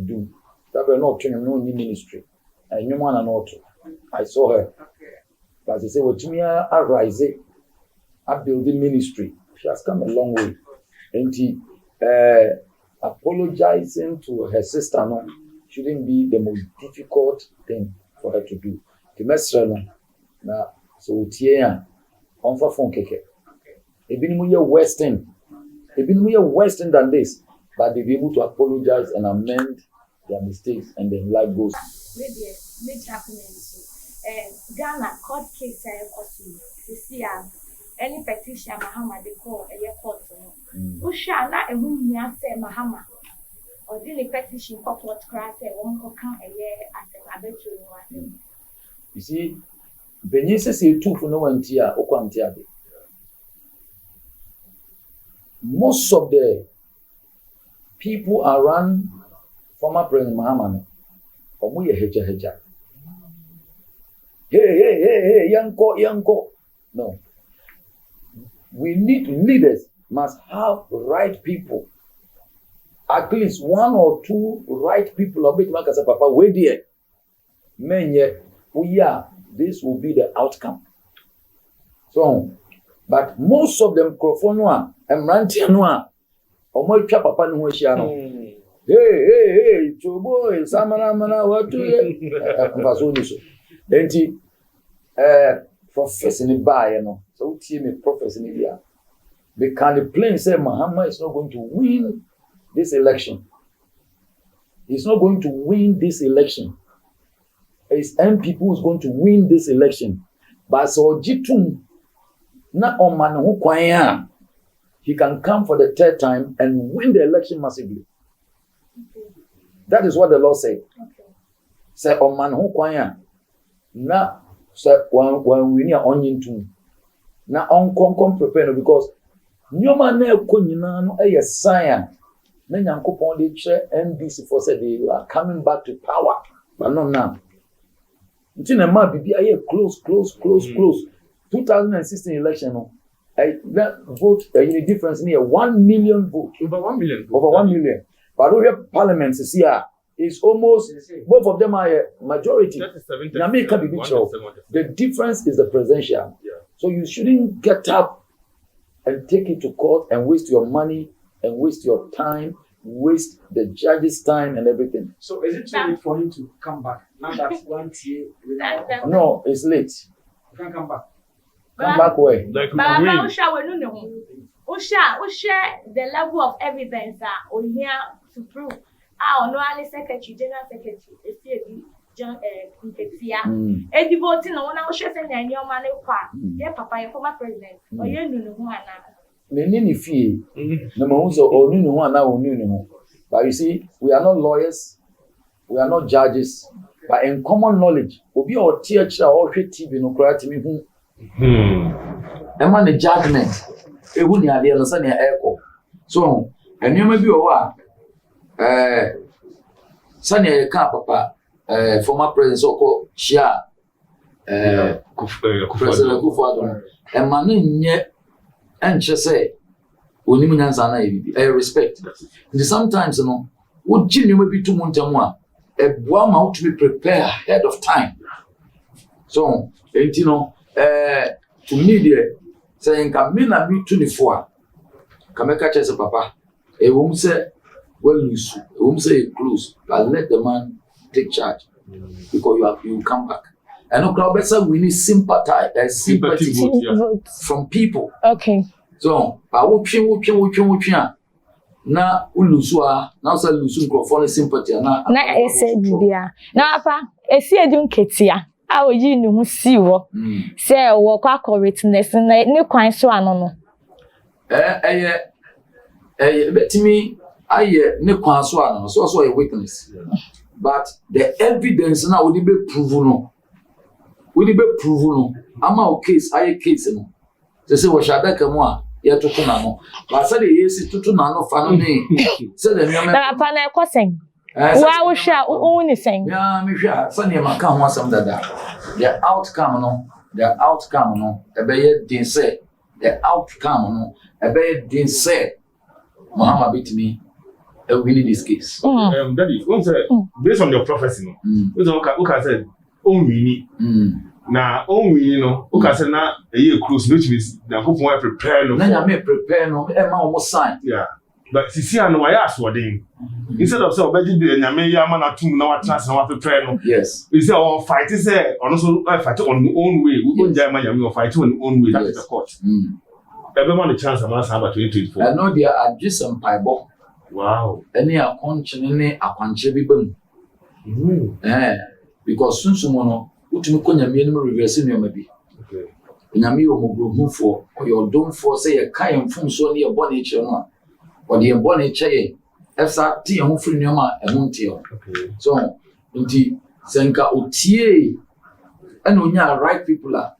do. That were not training no ministry. I knew one and not. I saw her. But they say, well, to me, I rise, I build the ministry. She has come a long way. And he apologizing to her sister no, shouldn't be the most difficult thing for her to do. The messenger no, so Tia, on for phone keke. Ebinimu ye Western than this, but they be able to apologize and amend their mistakes, and then life goes. Maybe happening. Ghana court case this year. Any petition Mahama they call a court. Usha na ehun ya say Mahama. Or the petition court cry say one can a year at abetu. You see, Benyese say two for no one tia okwantia. Most of the people around former President Mahama, omuye heja. Hey, yanko. No. We need leaders must have right people. At least one or two right people of big markets, papa, wait there. Menye, this will be the outcome. So, but most of them crofonwa and rantianwa, or more papa no shiano. Hey, chobo, samana, what do you? Enti prophecy ni buy, so team a prophecy ni dia. They can plain say Mahama is not going to win this election. He's not going to win this election. is MPP who is going to win this election. But so Jitum na oman ho kwan a he can come for the third time and win the election massively. That is what the law said. Say oman ho kwan a na say when we near onion to na on prepare because nyoma na ekọ nyina no e sign na Nyankopon dey share NDC for say they are coming back to power but not now. Until ma bibi aye close 2016 election no that vote the difference near 1 million vote over 1 million but over parliament is here is almost both of them are majority. The difference is the presidential. So you shouldn't get up and take it to court and waste your money and waste your time, waste the judge's time and everything. So is it too late for him to come back? Now that's 1 year. No, it's late. You can come back. Come back where? Like Baba Usha we no know. Usha the level of evidence on here to prove. No only secretary, general secretary, SCB, John Nketia. E voting no na Usha say na nyoma ne kwa. Ye papa ye former president. Oye nunu ho ana. Me ni fie. Na ma so onu ho ana onu ho. But you see, we are not lawyers. We are not judges. But in common knowledge, obi o teacher or TV no kra timi hu. Ema ne judgment. Ehu ni ade no say na eko. So, enema bi o wa sani ka papa former president so Shia President Kufuor ema no nye enche say onim nyansa na ebibi respect. And sometimes no wo ginnyoma bi to montamu a eboa ma wo to be prepare ahead of time. So, to me there saying ka me na me 24 ka me ka chese papa e wo say well lose say close but let the man take charge because you come back and no crowd better we need sympathy vote from people. Okay, so I wo twe na ulusu na say lusu microphone sympathy na ese bibia na apa esi edun ketia a oyi ni hu si wo say wo kwa correctness na ne kwan so ano no betimi aye ne kwan so ano so a witness but the evidence na we be prove no ama o case case no say we shada kamo a ye tutu na no but say the yesi tutu na no fa no ne say the nyame na pa na ekosen wa wo hwa wo ni sen ya me hwa say ne maka ho asem dada the outcome no e be ye din say the outcome no e be ye din say Muhammad bitimi winning this case. Daddy, based on your prophecy, no, okay, said, winning. Na winning, no, okay, said na a year cruise, which means na go for prepare no. Na me prepare no, e ma almost sign. Yeah, but sisi ano why ask what thing? Instead of say obeji de na me ya ma na tum na what trans na what prepare no. Yes. We say our fight is also fight on your own way. We go jam ya me fight on your own way. That is the court. Everyone the chance am answer about 2024. I know there are just some piebo. Wow. Any akwanche bi bam. Because sunsumo no utumi ko nyame no reverse no ma bi. Okay. Nyame o mogrohufo o your don for say ye kan mfumso ne ye bone che no a. O de ye bone che ye. Efsa ti ye ho firi no ma e ho ntie o. Okay. So, nti senka otie and onya right people are.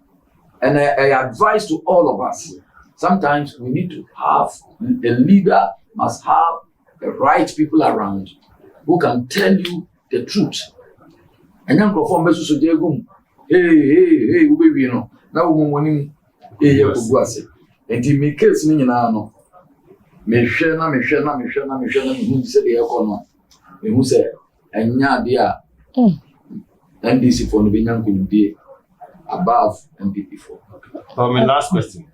And I advise to all of us. Sometimes we need to have a leader must have the right people around who can tell you the truth. And then perform besu sojegum. Hey, we no. Na wo money ye ko ase. Enti me case ni nyina no. Me hwe na me hu se de ko no. Me hu se enya de a. NDC for no be nyankunde above MPP4. My last question.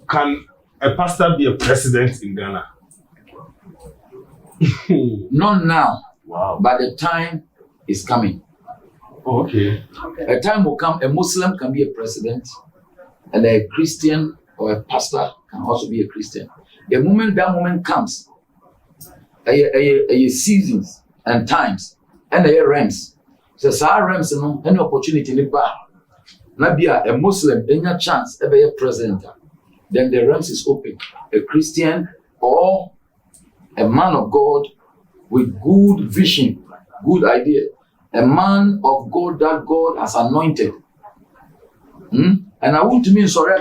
Can a pastor be a president in Ghana? Not now. Wow. But the time is coming. Oh, okay. A time will come, a Muslim can be a president, and a Christian or a pastor can also be a Christian. The moment that moment comes, a seasons and times, and a realms. So saa realms no any opportunity ni ba na bia a Muslim any chance e be president, then the realms is open. A Christian or a man of God with good vision, good idea, a man of God that God has anointed. And I want to mean sorry,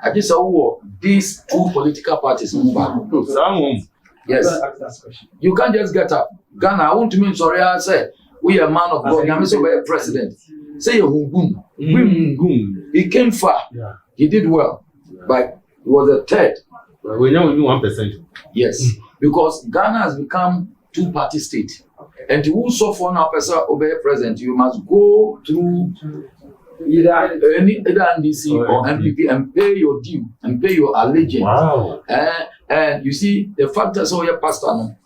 I just saw these two political parties. Yes, you can't just get up. Ghana, I want to mean sorry, I say we are a man of God. I'm so a president. Say a boom. He came far. He did well, but he was a third. We know we 1%. Yes, because Ghana has become two-party state. And to also for now person obey president, you must go through either NDC or MPP and pay your due and pay your allegiance. Wow. And you see, the fact that so you're pastor no,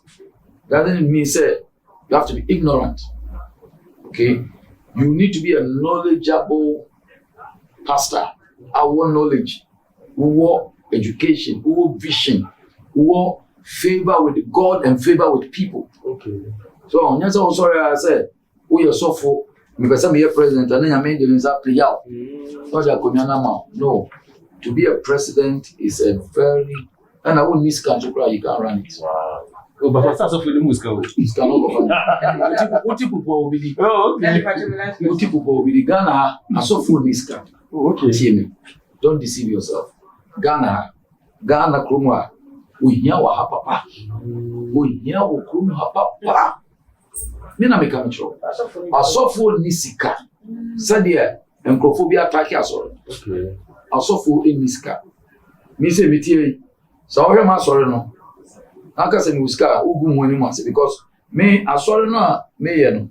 doesn't mean say you have to be ignorant. Okay, you need to be a knowledgeable pastor. Our knowledge, our education, our vision, our favor with God and favor with people. Okay. So on yes, I'm sorry, I said, we are so for me, because I'm president, and then I made the result play out. No, to be a president is a very, and I won't miss country, you can run it. Wow. Oh, but first of all, the music. It's cannot go. What people will be? Oh, okay. What people will be? Ghana, I saw full miska. Oh, okay. Don't deceive yourself. Ghana, Krumwa, we hear what hapapa. We hear what Krumwa hapapa. Mina make a control. I saw full nisika. Sadia and Crophobia attack us all. Okay. I saw full in miska. Missy Mitier. So I am sorry no. Aka se muska ugu mwani mwase because me asori no me ye no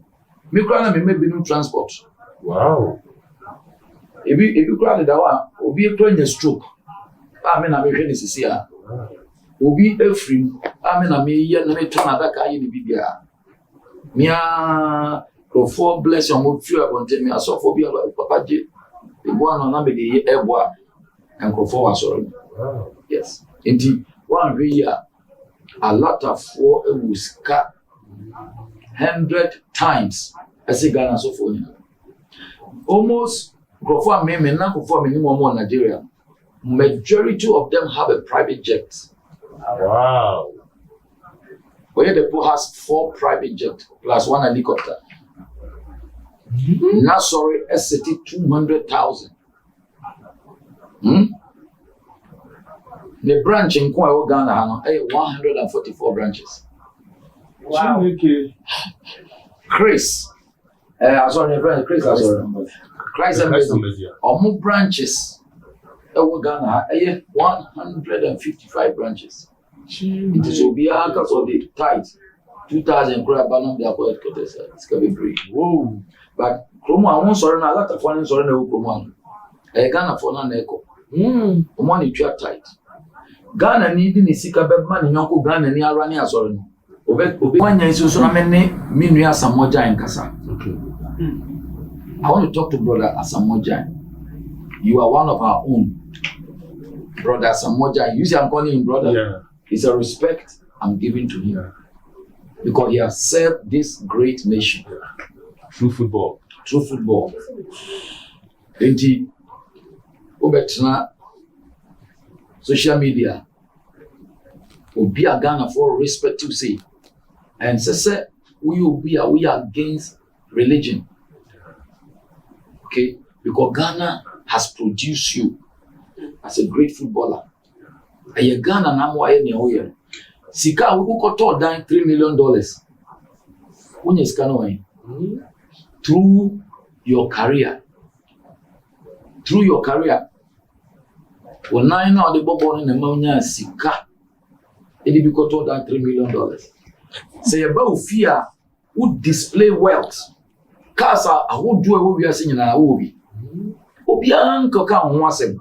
me kura na me binu transport. Wow. Ebi kura da wa obi ekura nya stroke me na me hwe ni sisi a obi efrim me na me ye na me tona da ka ye ni bibia mia profo bless your mo fear bonte me asofo bi aba papa je ebo ano na me de ebo a enkrofo wa sorry. Wow. Yes, enti one way here a lot of war was cut 100 times as a Ghana so for almost go for me now for minimum Nigeria. Majority of them have a private jet. Wow. Where the poor has 4 private jets plus 1 helicopter. Now sorry, SCT 200,000. The branch in Ghana has 144 branches. Wow. Okay. Chris, sorry, Chris, Christ Embassy. More branches. Ghana has 155 branches. It is Obia because of the tight 2,000 crab banner. They are quite headquarters. It's going to be great. Whoa. But Chroma, I won't sorry, a lot of fun is sorry, no Chroma. Ghana for an echo. Money tight. Ghana needing a sick man in Yonko Ghana near running as or one year so many Minia Samoja in Kasa. Okay. I want to talk to brother Asamoja. You are one of our own. Brother Asamoja. You see, I'm calling him brother. Yeah. It's a respect I'm giving to him. Yeah. Because he has served this great nation. Through football. Through football. Enti Obetna social media obi a Ghana for respect to say and say we are against religion, okay, because Ghana has produced you as a great footballer. And Ghana na mo aye ne oye sika we ko to dan $3 million when you scan away through your career. When I know the bubble in the mountain sika, it be got that $3 million. Say about fear would display wealth. Casa, I would do what we are saying in our movie. Obian coca on wasem.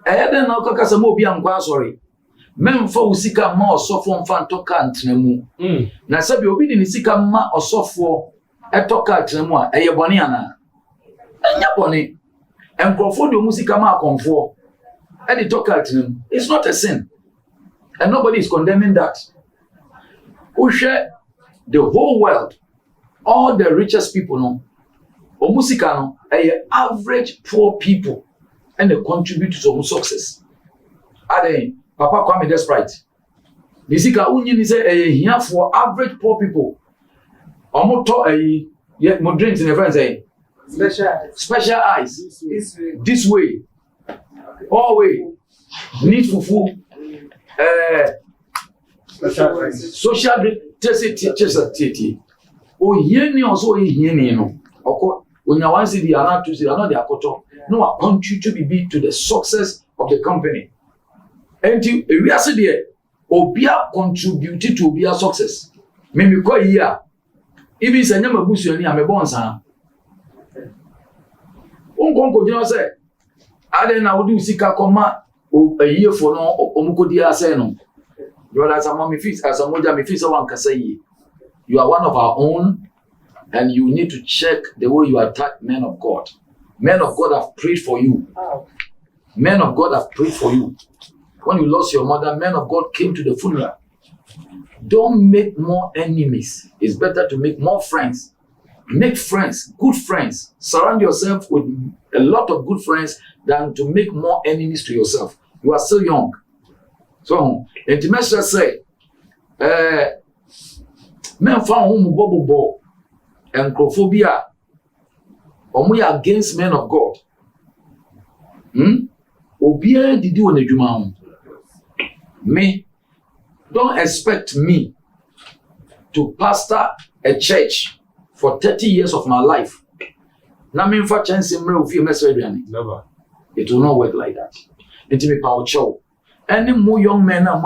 I had an alcoca some obian sorry. Men for sika ma or soft fan toka and tremu. Nasabi obedient sika ma or soft for a toka tremua, a yaboniana. And yaponi. And confound your musica ma comfort. And they talk at him. It's not a sin. And nobody is condemning that. Who share the whole world, all the richest people know, Omusika no average poor people and they contribute to some success. Ade Papa Kwame Desperate. Misika unyi ni say here for average poor people. Omoto mo drinks in a friend say special eyes. This way. All way. Need fufu. Social test. O yeni also yeni no. Oko onya one city and two city another akoto. No contribute to the success of the company. And we are said there, Obia contributed to Obia success. Maybe quite here. Even say nyama busu ni ame bon san. Unkonko jina say, ade na wodi usika koma a year for no omukodi ase no. Brother Samuel me fit as Samuel me fit so wan kasa yi. You are one of our own and you need to check the way you attack men of God. Men of God have prayed for you. Men of God have prayed for you. When you lost your mother, men of God came to the funeral. Don't make more enemies. It's better to make more friends. Make friends, good friends. Surround yourself with a lot of good friends than to make more enemies to yourself. You are still young. So, intimacy say, men found whom bobo and crophobia. We are against men of God. Obia did you on the Juma? Me, don't expect me to pastor a church for 30 years of my life. Na me for chance of you message. Never. It will not work like that. It will be power show. Any more young men are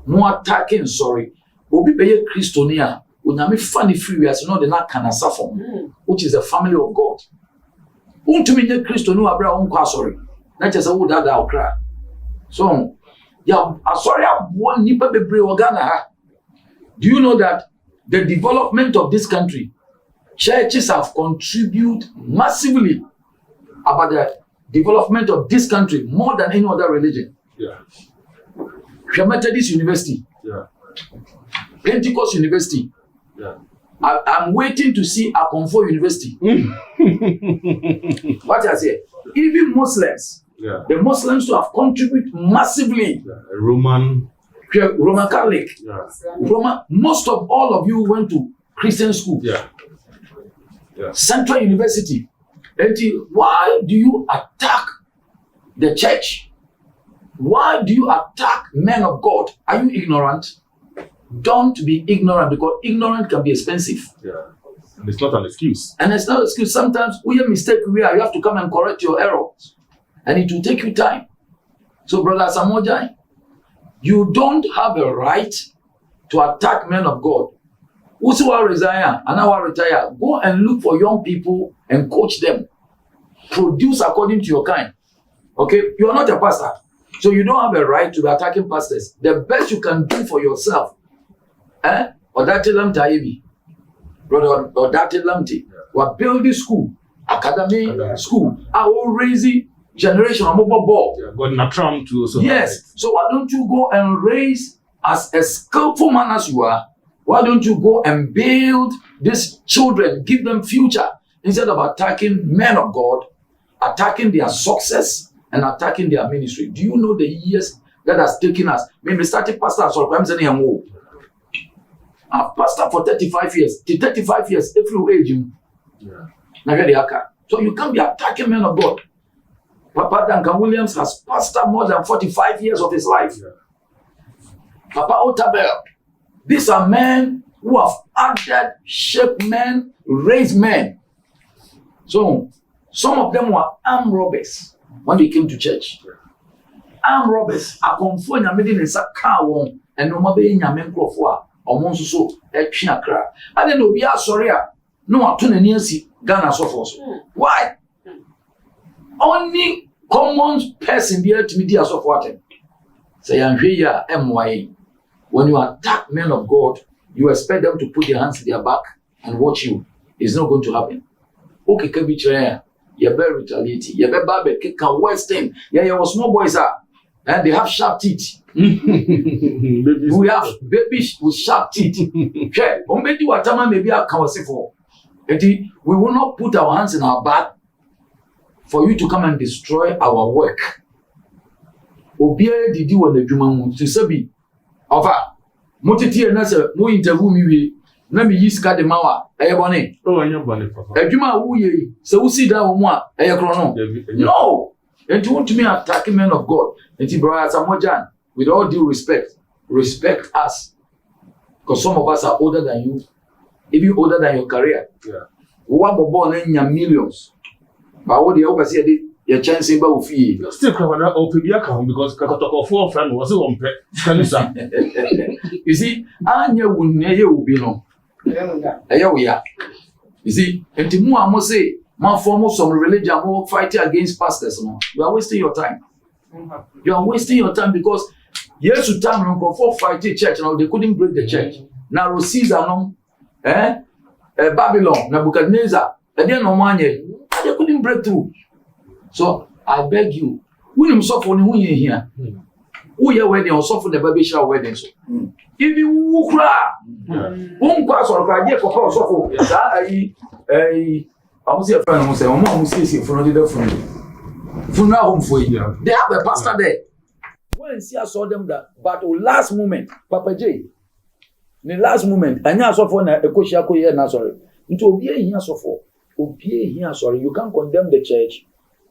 more attacking, sorry. Obi be Christonia. Unyami funny free as no the na can suffer, which is the family of God. Unto me Christo no abra unko sorry. Na just a wood that I'll cry. So yeah, sorry one nipa bebre Ghana. Do you know that the development of this country, churches have contributed massively about the development of this country more than any other religion? Yeah. Methodist University. Yeah. Pentecost University. Yeah. I'm waiting to see Akonfo University. What I say? Even Muslims. Yeah. The Muslims to have contributed massively. Yeah. Roman Catholic. Yeah. Most of all of you went to Christian school. Yeah. Yeah. Central University. And why do you attack the church? Why do you attack men of God? Are you ignorant? Don't be ignorant, because ignorant can be expensive. Yeah. And it's not an excuse. And it's not an excuse. Sometimes we have mistake where you have to come and correct your errors. And it will take you time. So, Brother Samojai, you don't have a right to attack men of God. Whoso will resign and now retire, go and look for young people and coach them. Produce according to your kind. Okay? You are not a pastor. So you don't have a right to be attacking pastors. The best you can do for yourself, Odate Lamte Ayebi, Brother Odate Lamte, we're building school, academy, school, our raising generation of mobile ball. Yeah, got Natram to also. Yes. So why don't you go and raise as a skillful man as you are? Why don't you go and build these children, give them future, instead of attacking men of God, attacking their success and attacking their ministry? Do you know the years that has taken us? Maybe starting pastor, so I'm saying I'm old. I've pastored for 35 years. To 35 years, every age. Yeah. So you can't be attacking men of God. Papa Duncan Williams has pastored more than 45 years of his life. Yeah. Papa Otabel. These are men who have added, shaped men, raised men. So some of them were armed robbers when they came to church. Armed robbers. Akonfo nyamedi nsa ka won enoma be nyame nkrofo a omo nso so etwe akra. Ade no bia sorry a no ato nani asi Ghana so for so. Why? Only common person be able to media so for atem. Say yanhwe ya emwaye. When you attack men of God, you expect them to put their hands in their back and watch you. It's not going to happen. Okay, can be clear. You better retaliate. You better barbe kick and worst thing. Yeah, small boys are, and they have sharp teeth. We have babies with sharp teeth. Okay, maybe what time maybe I can say for. We will not put our hands in our bag for you to come and destroy our work. Obiara didi wɔ n'adwuma mu te sɛ bi ɔfa motetie na sɛ mo interview mi wie na me yi sika de ma wa ɛyɛ bɔne ɔnyɛ bɔne papa adwuma a woyɛ yi sɛ wosi da wɔ mu a ɛyɛ korɔ no enti wontumi attack men of God enti brother Samojan, with all due respect us because some of us are older than you, even older than your career. Wo abɔbɔ na nya millions ba wo de wo pɛ sɛ your chance ba wo fie still crowd na opebia ka because kakotokofo friend was won pe kanisa. You see anya wo ne ye obi no ɛyɛ wo ya. You see enti mu a mo say man form some religion mo fight against pastors no, you are wasting your time. You are wasting your time because yes to time no for fight the church now they couldn't break the church. Now Caesar no Babylon Nebuchadnezzar they no man they couldn't break through. So I beg you, we him suffer who you here. Who you wedding or suffer the baby shower wedding so. If you who cry, won't pass or cry, yeah, for suffer. I was a friend who said, "Mom, who says in front of the funeral home for you." They have a pastor there. When see I saw them that, but last moment, Papa J, in the last moment, I now suffer na ekoshia here na sorry. Into obie here suffer, obie here sorry. You can't condemn the church.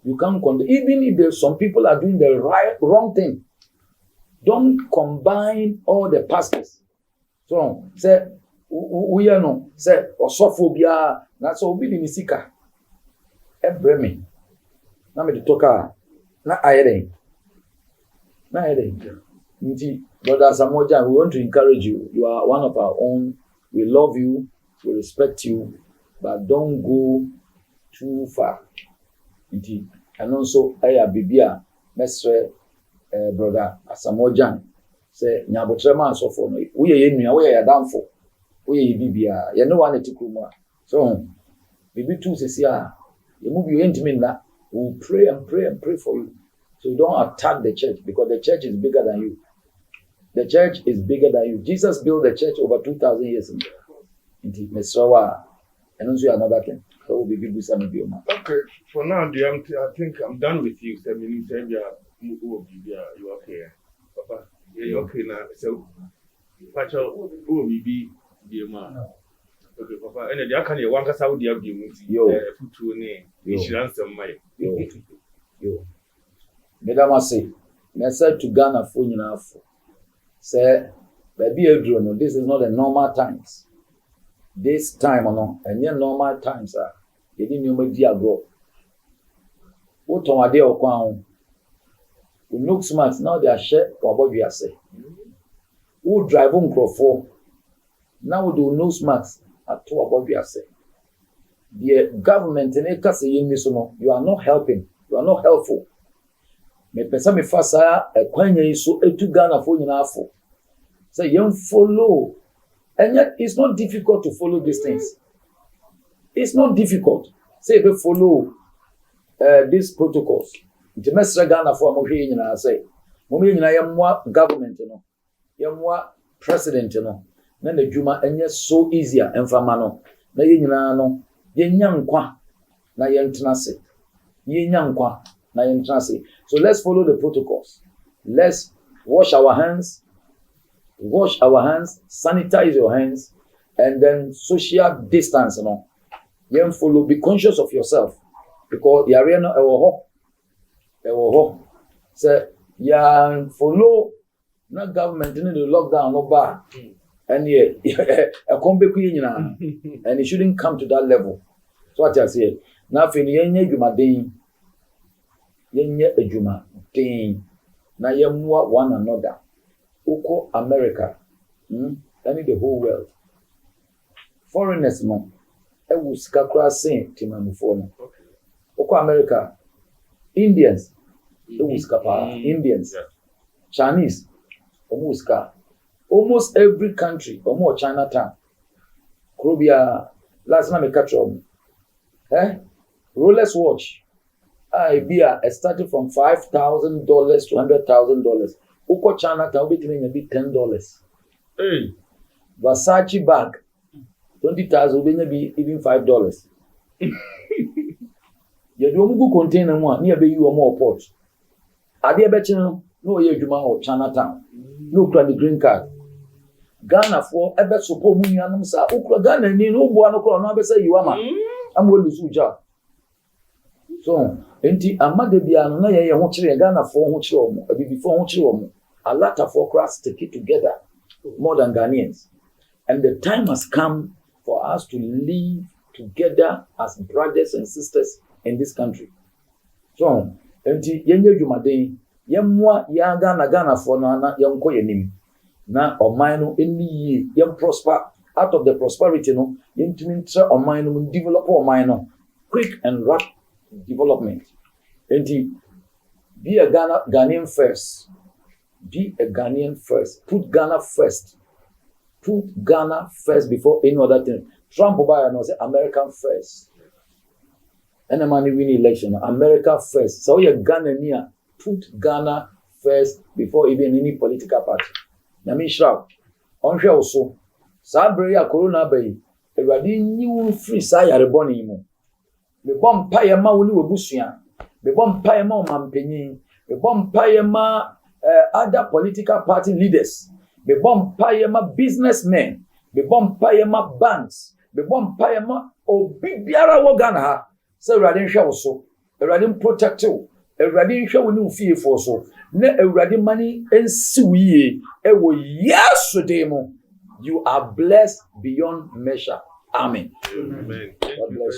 You can't condemn, even if there's some people are doing the wrong thing. Don't combine all the pastors. So say we are no say osophobia. That's all be the misika. Ebremi. Na me to talk na ayere. Na ayere. Nti brother Samojan, we want to encourage you. You are one of our own. We love you. We respect you. But don't go too far. Nti and also aya bibia mesre brother Samojan say nyabotrema asofo no we ye nua we ye damfo we ye bibia ye no one etikruma so bibi too sesi a ye mu bi entimi na we pray and pray for you so you don't attack the church because the church is bigger than you. The church is bigger than you. Jesus built the church over 2,000 years ago. Nti mesrawa and also another thing. So we'll be good with some of you. Okay, for now, I think I'm done with you. So, you okay? Papa, you're okay now. So, Pacho, who will be dear man? Okay, Papa, and the Akani, one cast out the abuse. Yo, put name. You should answer my. Yo. Madam, say, said to Ghana for enough. Say, baby, Adrian, this is not a normal times. This time or no, and yet normal times are you didn't know dear grow. What on a day or crown? We look smart now they are share for what we are saying. Who drive on for now we do no smart at all what we are saying. The government in a case you are not helping, you are not helpful. Me pesa me fasa a kwanya so etu Ghana for enough. Say young follow. And yet, it's not difficult to follow these things. It's not difficult. Say, we follow these protocols. The message Ghana for Mohi in our say, Mohi in I government, Yamwa president, then the Juma, and yet so easier, and Famano, na yen kwa, na yen transit, yen kwa, na yen transit. So let's follow the protocols. Let's wash our hands. Wash our hands, sanitize your hands, and then social distance. You follow. Be conscious of yourself because the arena so you follow. Not government in the lockdown no bar, and a come back and it shouldn't come to that level. So what I say now, if yenye ejuma day, na yemwa one another. Oko America, and the whole world. Foreigners, no, I will scacra saying Timamufone. Oko America, Indians, Indians, Chinese, almost every country, or more Chinatown. Krobia, last time I catch on. Rolex watch. I started from $5,000 to $100,000. Uko China can be $10. Hey. Versace bag 20,000 obenya bi even $5. You do mugu container mu a ne be yi o mo port. Ade be chi no no ye adwuma o Chinatown. No kura the green card. Ghana for ebe support mu nuanom sa okura Ghana ni no bo ano kura no abesa yiwa ma. Am wo lusu ja. So, enti amade bia no na ye ho kire Ghana for ho kire omo, abibi for ho kire omo. A lot of us take it together more than Ghanaians. And the time has come for us to live together as brothers and sisters in this country. So, enti yenye dwumaden, yemwa ya Ghana for na yenko yenim. Na oman no eni yi, yem prosper out of the prosperity no, yentumi ntre oman no develop oman no quick and rapid development. Enti be a Ghanaian first. Be a Ghanaian first. Put Ghana first. Put Ghana first before any other thing. Trump Obama no say American first. Any man win election, America first. So you're Ghanaian. Put Ghana first before even any political party. Nami shra. Onhwe also. Sabre ya corona bay. Ewade nyi free sa yare boni mu. Me bom pa ye ma woni wobusua. Me bom pa ye ma omampanyin. Me bom pa ye ma other political party leaders. Me bom pa ye ma businessmen. Me bom pa ye ma banks. Me bom pa ye ma obi biara wo Ghana ha. Se Ewurade nhwe wo so. Ewurade protect you. Ewurade nhwe wo ni ofie fo so. Na Ewurade mani ensiwiye ewo yesterday mo. You are blessed beyond measure. Amen. Amen.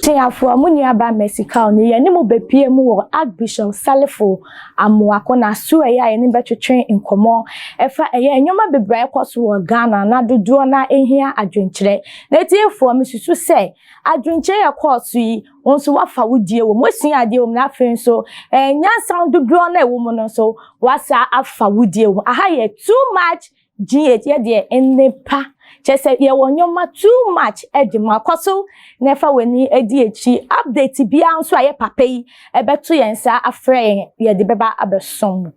Tiafo amuni aba Mexico ni ye ni mo bepie mu wo Archbishop Salifo Amoako na so eya ye ni betwetwen nkomo efa eye enyoma bebra ekoso wo Ghana na dodo na ehia adwenkyere na tiafo amisusu se adwenkyere ye koso yi onso wafa wudie wo mosin ade wo na afen so nyansan dodo na ewo mu no so wasa afa wudie wo aha ye too much GH ye de ennepa chese ye wonyoma too much edima kwaso nefa weni edi echi update bia nso aye papa yi ebeto yensa afre ye de beba abesom